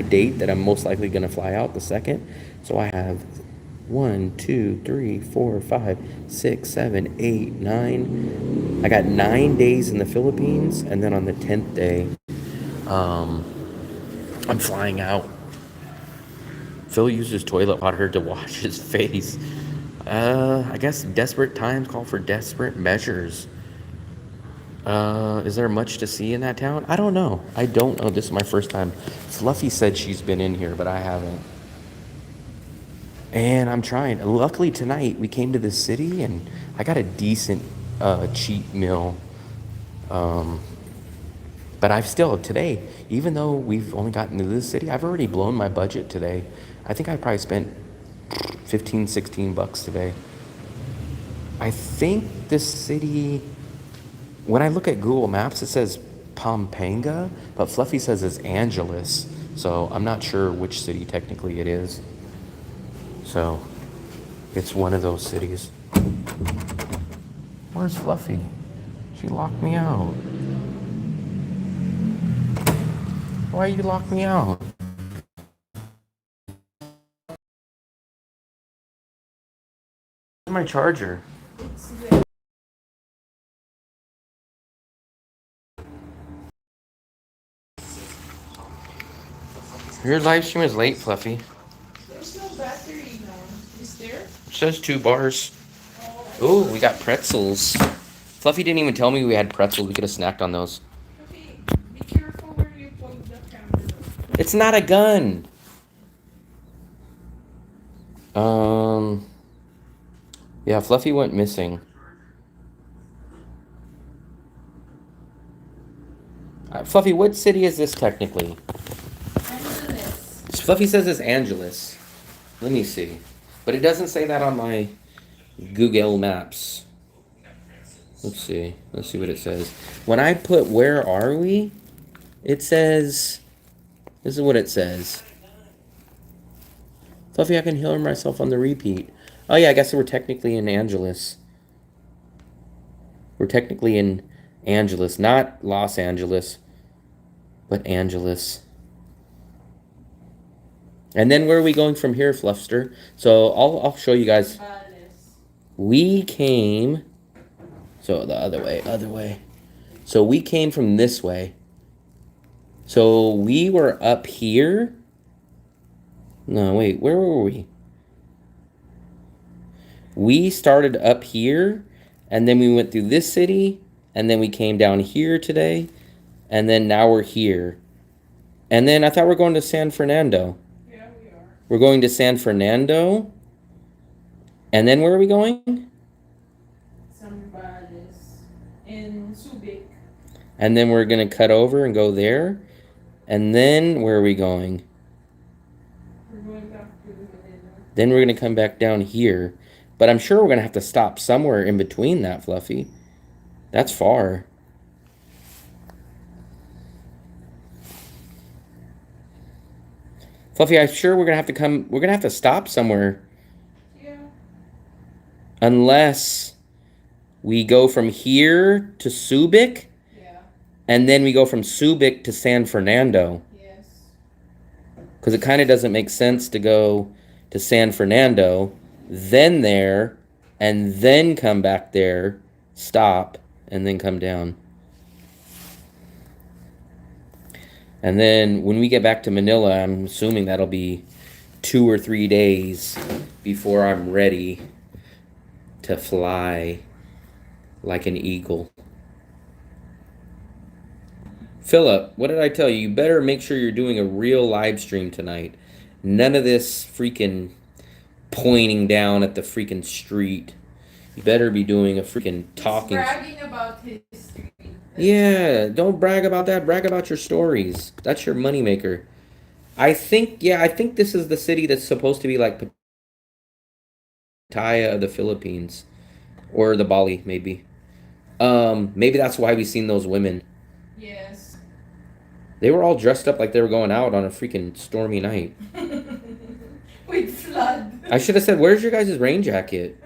date that I'm most likely gonna fly out, the 2nd. So I have 1, 2, 3, 4, 5, 6, 7, 8, 9. I got 9 days in the Philippines, and then on the 10th day, I'm flying out. Phil uses toilet water to wash his face. I guess desperate times call for desperate measures. Is there much to see in that town? I don't know. This is my first time. Fluffy said she's been in here, but I haven't. And I'm trying. Luckily tonight we came to this city and I got a decent cheap meal. But today, even though we've only gotten to this city, I've already blown my budget today. I think I probably spent 15, 16 bucks today. I think this city, when I look at Google Maps, it says Pampanga, but Fluffy says it's Angeles. So I'm not sure which city technically it is. So it's one of those cities. Where's Fluffy? She locked me out. Why you lock me out? Where's my charger? Your live stream is late, Fluffy. There's no battery now. Is there? It says 2 bars. Oh, we got pretzels. Fluffy didn't even tell me we had pretzels. We could have snacked on those. Okay, be careful where you point the camera. It's not a gun. Yeah, Fluffy went missing. Fluffy, what city is this technically? Angeles. Fluffy says it's Angeles. Let me see. But it doesn't say that on my Google Maps. Let's see. Let's see what it says. When I put where are we, it says, this is what it says. Fluffy, I can hear myself on the repeat. Oh yeah, I guess we're technically in Angeles. We're technically in Angeles, not Los Angeles, but Angeles. And then where are we going from here, Fluffster? So I'll show you guys. We came. So the other way. So we came from this way. So we were up here. No, wait, where were we? We started up here, and then we went through this city, and then we came down here today, and then now we're here. And then I thought we were going to San Fernando. Yeah, we are. We're going to San Fernando. And then where are we going? Zambales in Subic. And then we're going to cut over and go there. And then where are we going? We're going back to Manila. Then we're going to come back down here. But I'm sure we're going to have to stop somewhere in between that, Fluffy. That's far. Fluffy, I'm sure we're going to have to stop somewhere. Yeah. Unless we go from here to Subic. Yeah. And then we go from Subic to San Fernando. Yes. Because it kind of doesn't make sense to go to San Fernando, then there, and then come back there, stop, and then come down. And then when we get back to Manila, I'm assuming that'll be 2 or 3 days before I'm ready to fly like an eagle. Philip, what did I tell you? You better make sure you're doing a real live stream tonight. None of this freaking pointing down at the freaking street. You better be doing a freaking talking. He's bragging about his street. Yeah, don't brag about that. Brag about your stories. That's your moneymaker. I think this is the city that's supposed to be like Pattaya of the Philippines. Or the Bali, maybe. Maybe that's why we seen those women. Yes. They were all dressed up like they were going out on a freaking stormy night. With flood. I should have said, where's your guys' rain jacket?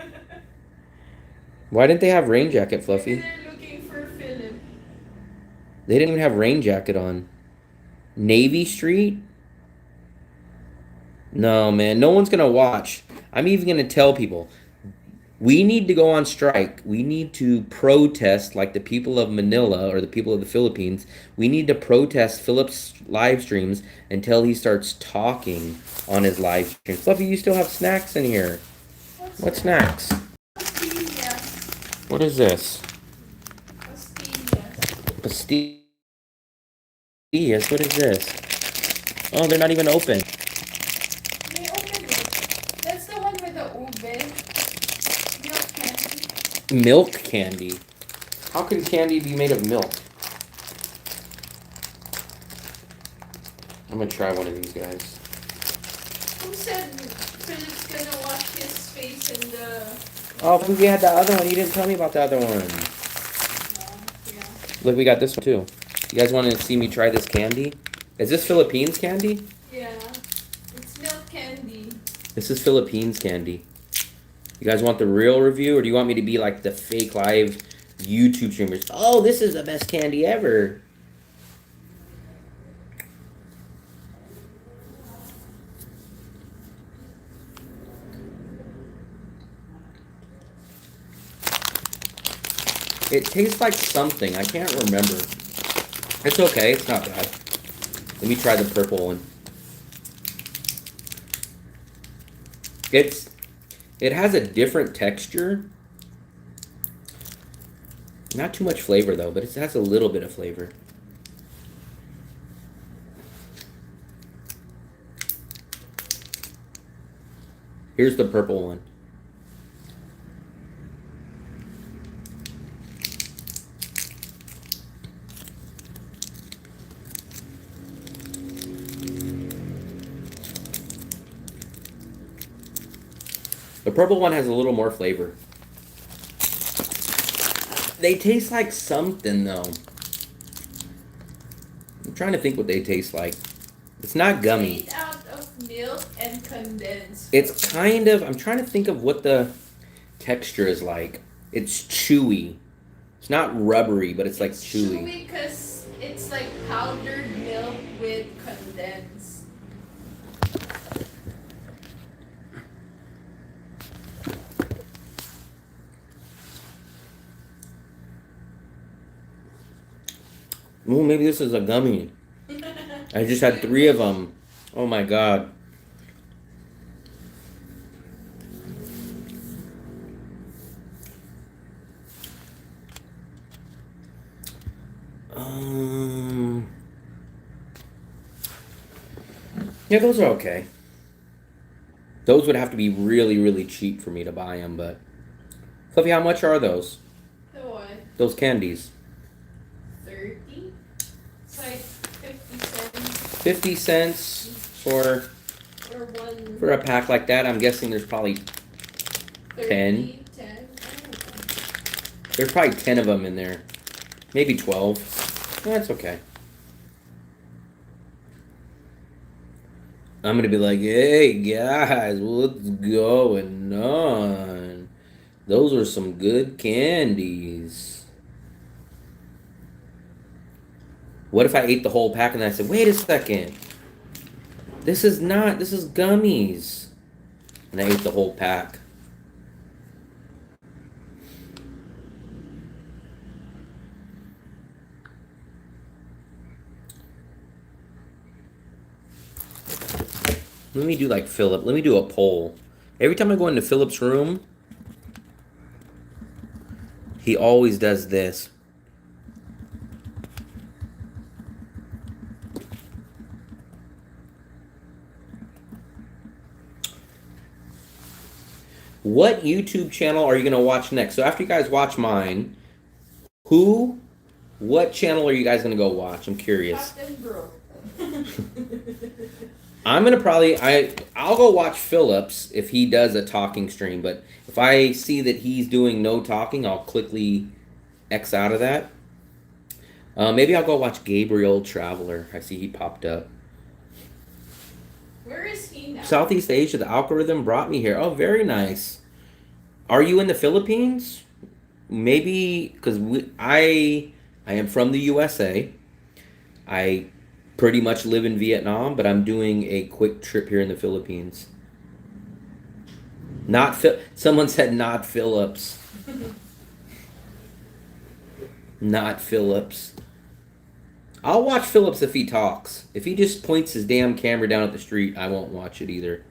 Why didn't they have rain jacket, Fluffy? They're looking for Philip. They didn't even have rain jacket on. Navy Street? No, man. No one's going to watch. I'm even going to tell people. We need to go on strike. We need to protest like the people of Manila or the people of the Philippines. We need to protest Philip's live streams until he starts talking on his live stream. Fluffy, you still have snacks in here. What snacks? Pastillas. What is this? Pastillas. Pastillas? What is this? Oh, they're not even open. They open it. That's the one with the ube. Milk candy. Milk candy? How can candy be made of milk? I'm gonna try one of these guys. Who said Philip's gonna wash his face in the... Oh, but we had the other one. You didn't tell me about the other one. yeah. Look, we got this one too. You guys want to see me try this candy? Is this Philippines candy? Yeah. It's milk candy. This is Philippines candy. You guys want the real review, or do you want me to be like the fake live YouTube streamers? Oh, this is the best candy ever. It tastes like something. I can't remember. It's okay. It's not bad. Let me try the purple one. It has a different texture. Not too much flavor though, but it has a little bit of flavor. Here's the purple one. The purple one has a little more flavor. They taste like something though. I'm trying to think what they taste like. It's not gummy. Made out of milk and condensed. It's kind of, I'm trying to think of what the texture is like. It's chewy. It's not rubbery, but it's like chewy. Chewy because it's like powdered milk with condensed. Oh, maybe this is a gummy. I just had 3 of them. Oh my god. Um, yeah, those are okay. Those would have to be really, really cheap for me to buy them, but... Fluffy, how much are those? The what? Those candies. 30? It's like 50 cents. 50 cents for Or a pack like that. I'm guessing there's probably 10. 10. I don't know. There's probably 10 of them in there. Maybe 12. That's okay. I'm gonna be like, hey guys, what's going on? Those are some good candies. What if I ate the whole pack and I said, wait a second. This is gummies. And I ate the whole pack. Let me do like Philip. Let me do a poll. Every time I go into Philip's room, he always does this. What YouTube channel are you going to watch next? So after you guys watch mine, what channel are you guys going to go watch? I'm curious. Captain Bro. I'm going to I'll go watch Philip's if he does a talking stream, but if I see that he's doing no talking, I'll quickly X out of that. Maybe I'll go watch Gabriel Traveler. I see he popped up. Where is he now? Southeast Asia, the algorithm brought me here. Oh, very nice. Are you in the Philippines? Maybe, because I am from the USA. I pretty much live in Vietnam, but I'm doing a quick trip here in the Philippines. Someone said not Phillips. Not Phillips. I'll watch Phillips if he talks. If he just points his damn camera down at the street, I won't watch it either.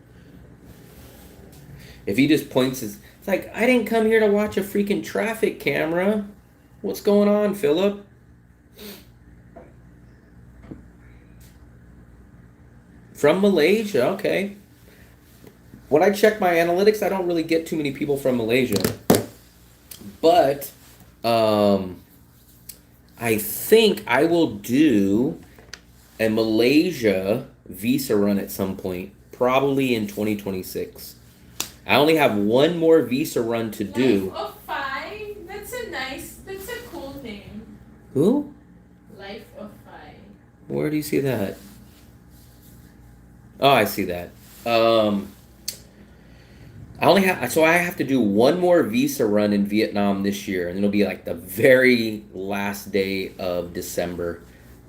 If he just points his... It's like, I didn't come here to watch a freaking traffic camera. What's going on, Philip? From Malaysia, okay. When I check my analytics, I don't really get too many people from Malaysia. But, I think I will do a Malaysia visa run at some point, probably in 2026. I only have one more visa run to do. Life of Pi? That's a cool name. Who? Life of Pi. Where do you see that? Oh, I see that. I have to do one more visa run in Vietnam this year, and it'll be like the very last day of December.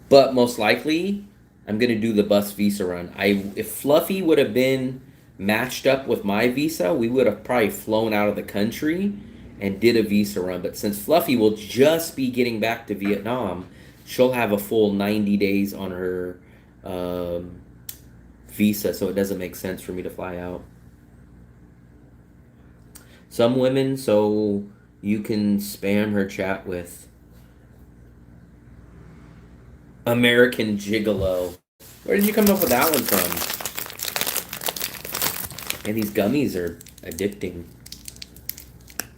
But most likely, I'm gonna do the bus visa run. If Fluffy would have been matched up with my visa, we would have probably flown out of the country and did a visa run. But since Fluffy will just be getting back to Vietnam, she'll have a full 90 days on her visa, so it doesn't make sense for me to fly out. Some women, so you can spam her chat with. American Gigolo. Where did you come up with that one from? And these gummies are addicting.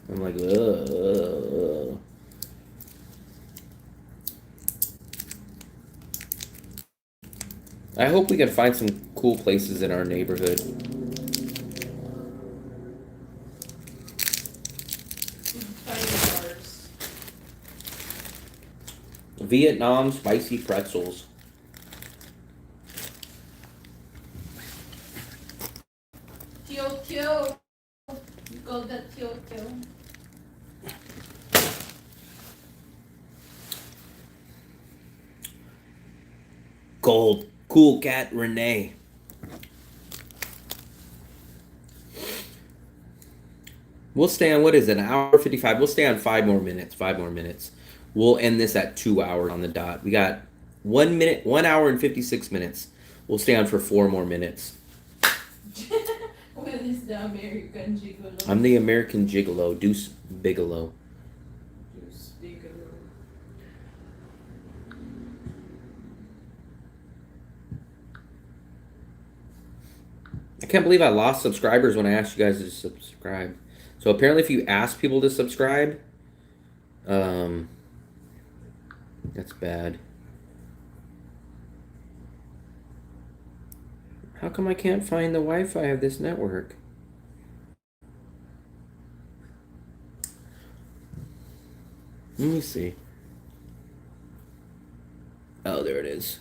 I'm like, ugh. I hope we can find some cool places in our neighborhood. Vietnam spicy pretzels. Tio Tio. You call that Tio Tio. Gold. Cool cat Renee. We'll stay on, what is it, an hour 55? We'll stay on 5 more minutes. 5 more minutes. We'll end this at 2 hours on the dot. We got 1 hour and 56 minutes. We'll stay on for 4 more minutes. What is the American Gigolo? I'm the American Gigolo, Deuce Bigelow. Deuce Bigelow. I can't believe I lost subscribers when I asked you guys to subscribe. So apparently if you ask people to subscribe, that's bad. How come I can't find the Wi-Fi of this network? Let me see. Oh, there it is.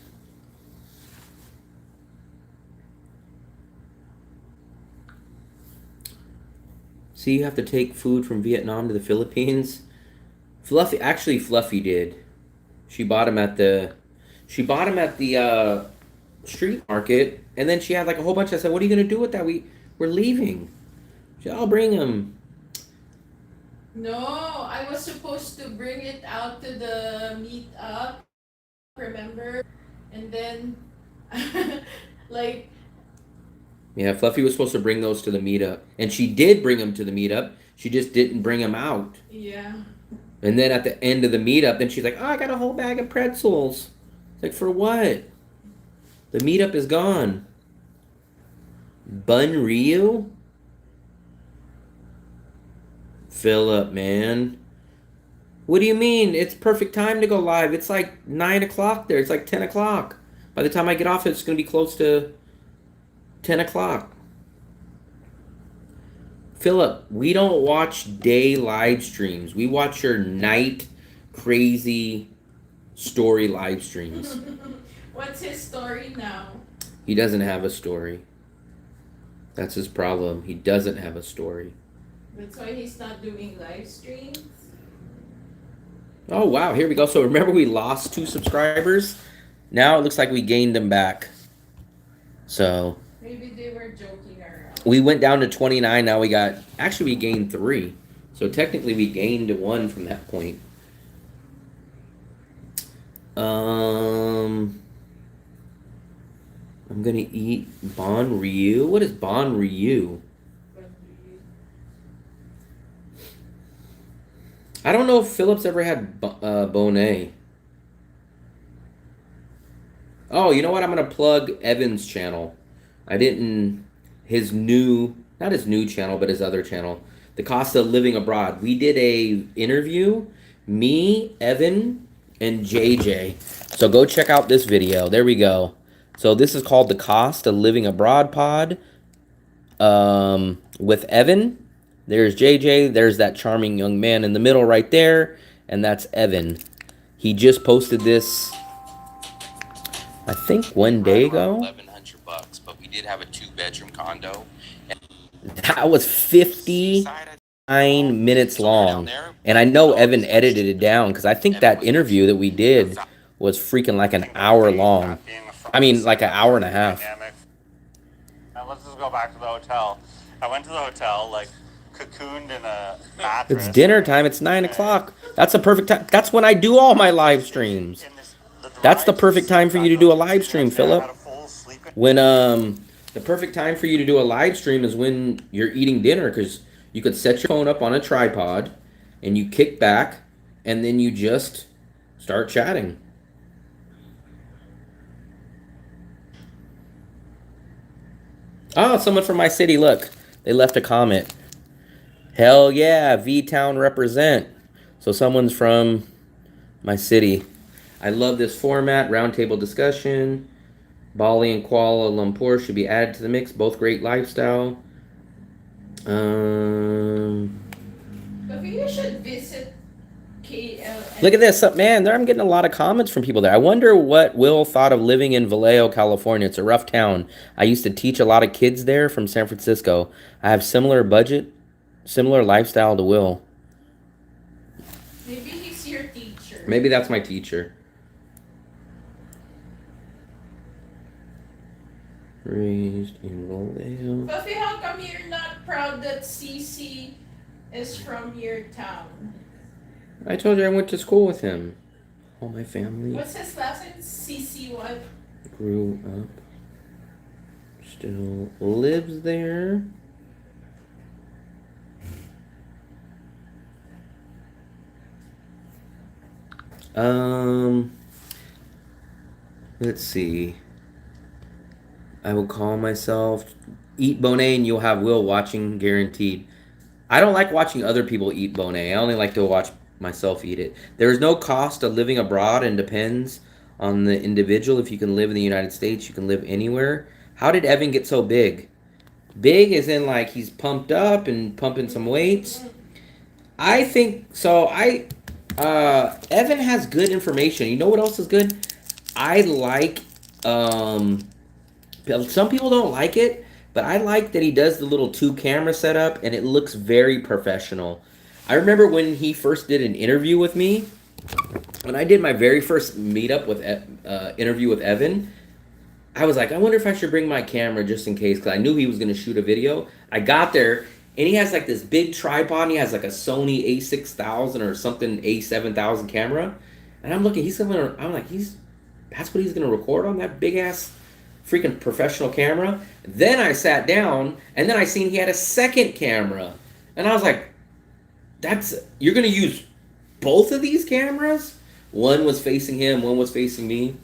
See, you have to take food from Vietnam to the Philippines. Fluffy did. She bought him at the street market, and then she had like a whole bunch. I said, "What are you gonna do with that? We're leaving." She said, "I'll bring him." No, I was supposed to bring it out to the meetup. Remember, and then like. Yeah, Fluffy was supposed to bring those to the meetup, and she did bring them to the meetup. She just didn't bring them out. Yeah. And then at the end of the meetup, then she's like, "Oh, I got a whole bag of pretzels." It's like, for what? The meetup is gone. Bun Ryu? Philip, man. What do you mean? It's perfect time to go live. It's like 9 o'clock there. It's like 10 o'clock. By the time I get off, it's going to be close to 10 o'clock. Philip, we don't watch day live streams. We watch your night crazy story live streams. What's his story now? He doesn't have a story. That's his problem. He doesn't have a story. That's why he's not doing live streams? Oh, wow. Here we go. So remember we lost 2 subscribers? Now it looks like we gained them back. So Maybe they were joking around. we went down to 29. Now we gained 3. So technically we gained 1 from that point. I'm gonna eat Bon Ryu. What is Bon Ryu? I don't know if Philip's ever had Bonet. Oh, you know what? I'm gonna plug Evan's channel. Not his new channel, but his other channel, The Cost of Living Abroad. We did a interview, me, Evan, and JJ. So go check out this video. There we go. So this is called The Cost of Living Abroad pod. With Evan. There's JJ. There's that charming young man in the middle right there. And that's Evan. He just posted this, I think, 1 day ago. $1,100, but we did have a 2-bedroom condo. That was 59 minutes long. And I know Evan edited it down because I think that interview that we did was freaking like an hour long. I mean, like an hour and a half. Now let's just go back to the hotel. I went to the hotel, like, cocooned in a mattress. It's dinner time. It's 9 o'clock. That's a perfect time. That's when I do all my live streams. That's the perfect time for you to do a live stream, Philip. When the perfect time for you to do a live stream is when you're eating dinner, because you could set your phone up on a tripod and you kick back and then you just start chatting. Oh, someone from my city, look. They left a comment. Hell yeah, V-Town represent. So someone's from my city. I love this format, roundtable discussion. Bali and Kuala Lumpur should be added to the mix. Both great lifestyle. But you should visit KL. Look at this, man. I'm getting a lot of comments from people there. I wonder what Will thought of living in Vallejo, California. It's a rough town. I used to teach a lot of kids there from San Francisco. I have similar budget, similar lifestyle to Will. Maybe he's your teacher. Maybe that's my teacher. Raised in Vallejo. Buffy, how come you're not proud that CC is from your town? I told you I went to school with him. All my family What's his last name? CC what? grew up, still lives there. Let's see. I will call myself Eat Bonet and you'll have Will watching guaranteed. I don't like watching other people eat Bonet. I only like to watch myself eat it. There is no cost of living abroad and depends on the individual. If you can live in the United States, you can live anywhere. How did Evan get so big? Big is in like he's pumped up and pumping some weights. I think so. Evan has good information. You know what else is good? I like some people don't like it, but I like that he does the little 2 camera setup and it looks very professional. I remember when he first did an interview with me, when I did my very first meetup with interview with Evan, I was like, I wonder if I should bring my camera just in case, because I knew he was going to shoot a video. I got there, and he has like this big tripod, and he has like a Sony A6000 or something A7000 camera, and I'm looking, I'm like, that's what he's going to record on, that big ass freaking professional camera. Then I sat down, and then I seen he had a second camera, and I was like, you're going to use both of these cameras? One was facing him, one was facing me.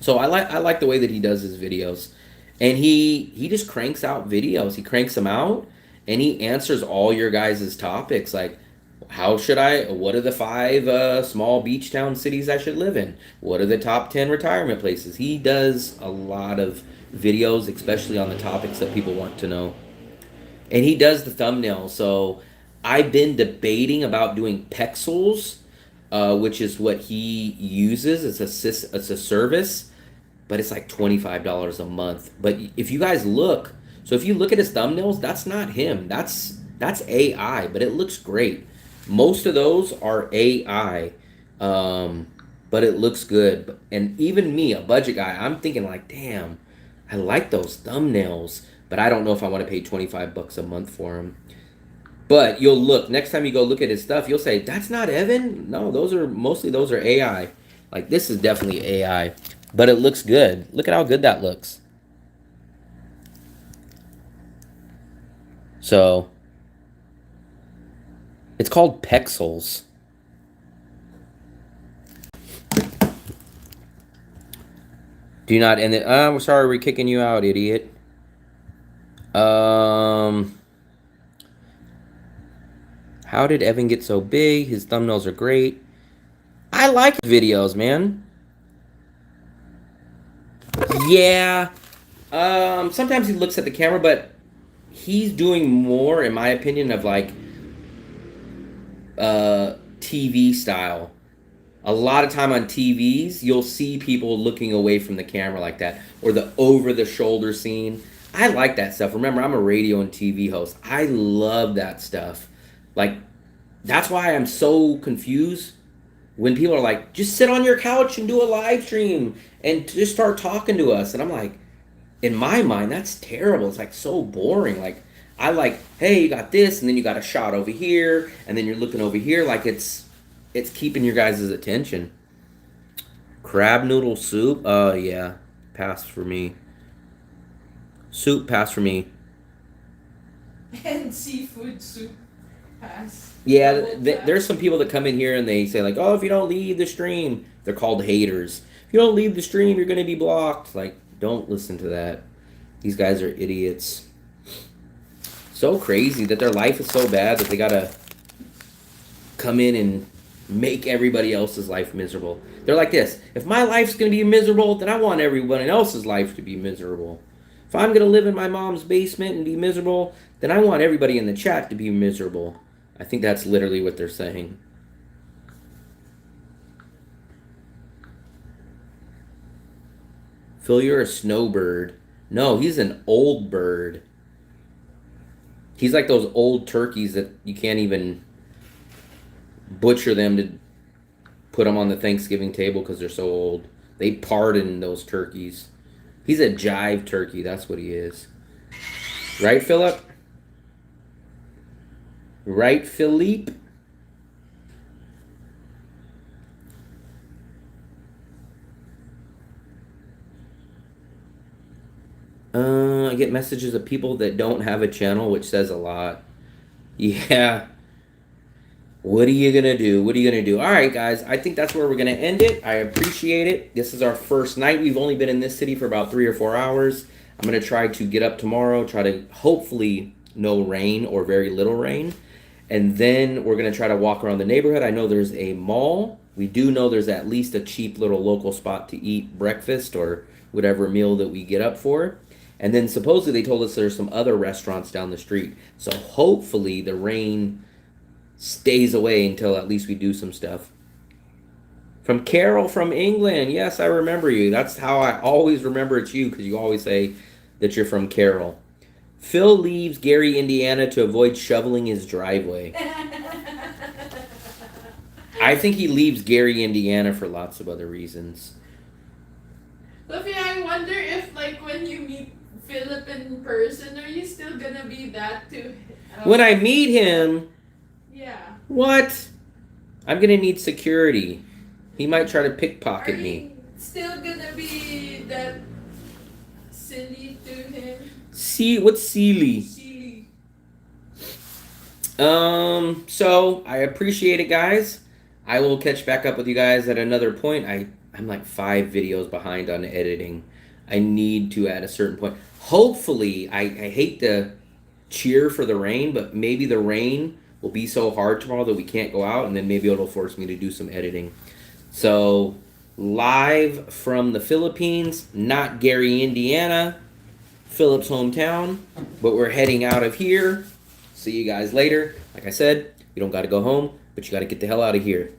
So I like the way that he does his videos, and he just cranks out videos. He cranks them out, and he answers all your guys' topics. Like, what are the 5 small beach town cities I should live in? What are the top 10 retirement places? He does a lot of videos, especially on the topics that people want to know, and he does the thumbnails. So I've been debating about doing Pexels, which is what he uses. It's a service, but it's like $25 a month. But if you guys look, so if you look at his thumbnails, that's not him. That's AI, but it looks great. Most of those are AI, but it looks good. And even me, a budget guy, I'm thinking like, damn, I like those thumbnails, but I don't know if I want to pay $25 a month for them. But you'll look, next time you go look at his stuff, you'll say, that's not Evan? No, those are AI. Like, this is definitely AI. But it looks good. Look at how good that looks. So, it's called Pexels. Do not end it. I'm sorry, we're kicking you out, idiot. How did Evan get so big? His thumbnails are great. I like videos, man. Yeah. Sometimes he looks at the camera, but he's doing more, in my opinion, of like TV style. A lot of time on TVs, you'll see people looking away from the camera like that, or the over-the-shoulder scene. I like that stuff. Remember, I'm a radio and TV host. I love that stuff. Like, that's why I'm so confused when people are like, just sit on your couch and do a live stream and just start talking to us. And I'm like, in my mind, that's terrible. It's like so boring. Like, I like, hey, you got this, and then you got a shot over here, and then you're looking over here. Like, it's keeping your guys' attention. Crab noodle soup? Oh, yeah. Pass for me. Soup, pass for me. And seafood soup. Pass. Yeah, there's some people that come in here and they say like, oh, if you don't leave the stream, they're called haters. If you don't leave the stream, you're going to be blocked. Like, don't listen to that. These guys are idiots. So crazy that their life is so bad that they got to come in and make everybody else's life miserable. They're like this. If my life's going to be miserable, then I want everyone else's life to be miserable. If I'm going to live in my mom's basement and be miserable, then I want everybody in the chat to be miserable. I think that's literally what they're saying. Phil, you're a snowbird. No, he's an old bird. He's like those old turkeys that you can't even butcher them to put them on the Thanksgiving table because they're so old. They pardon those turkeys. He's a jive turkey. That's what he is. Right, Philip? Right, Philippe? get messages of people that don't have a channel, which says a lot. Yeah. What are you gonna do? What are you gonna do? All right, guys. I think that's where we're gonna end it. I appreciate it. This is our first night. We've only been in this city for about 3 or 4 hours. I'm gonna try to get up tomorrow. Try to hopefully no rain or very little rain, and then we're gonna try to walk around the neighborhood. I know there's a mall. We do know there's at least a cheap little local spot to eat breakfast or whatever meal that we get up for. And then supposedly they told us there's some other restaurants down the street. So hopefully the rain stays away until at least we do some stuff. From Carol from England. Yes, I remember you. That's how I always remember it's you, because you always say that you're from Carol. Phil leaves Gary, Indiana to avoid shoveling his driveway. I think he leaves Gary, Indiana for lots of other reasons. Sophia, I wonder if, like, when you meet Philip in person, are you still gonna be that too? When I meet him, Yeah. what? I'm gonna need security. He might try to pickpocket Are me. you still gonna be that silly to him? See, what's Sealy? Silly. So I appreciate it, guys. I will catch back up with you guys at another point. I'm like 5 videos behind on editing. I need to at a certain point. Hopefully, I hate to cheer for the rain, but maybe the rain will be so hard tomorrow that we can't go out, and then maybe it'll force me to do some editing. So, live from the Philippines, not Gary, Indiana, Philip's hometown, but we're heading out of here. See you guys later. Like I said, you don't got to go home, but you got to get the hell out of here.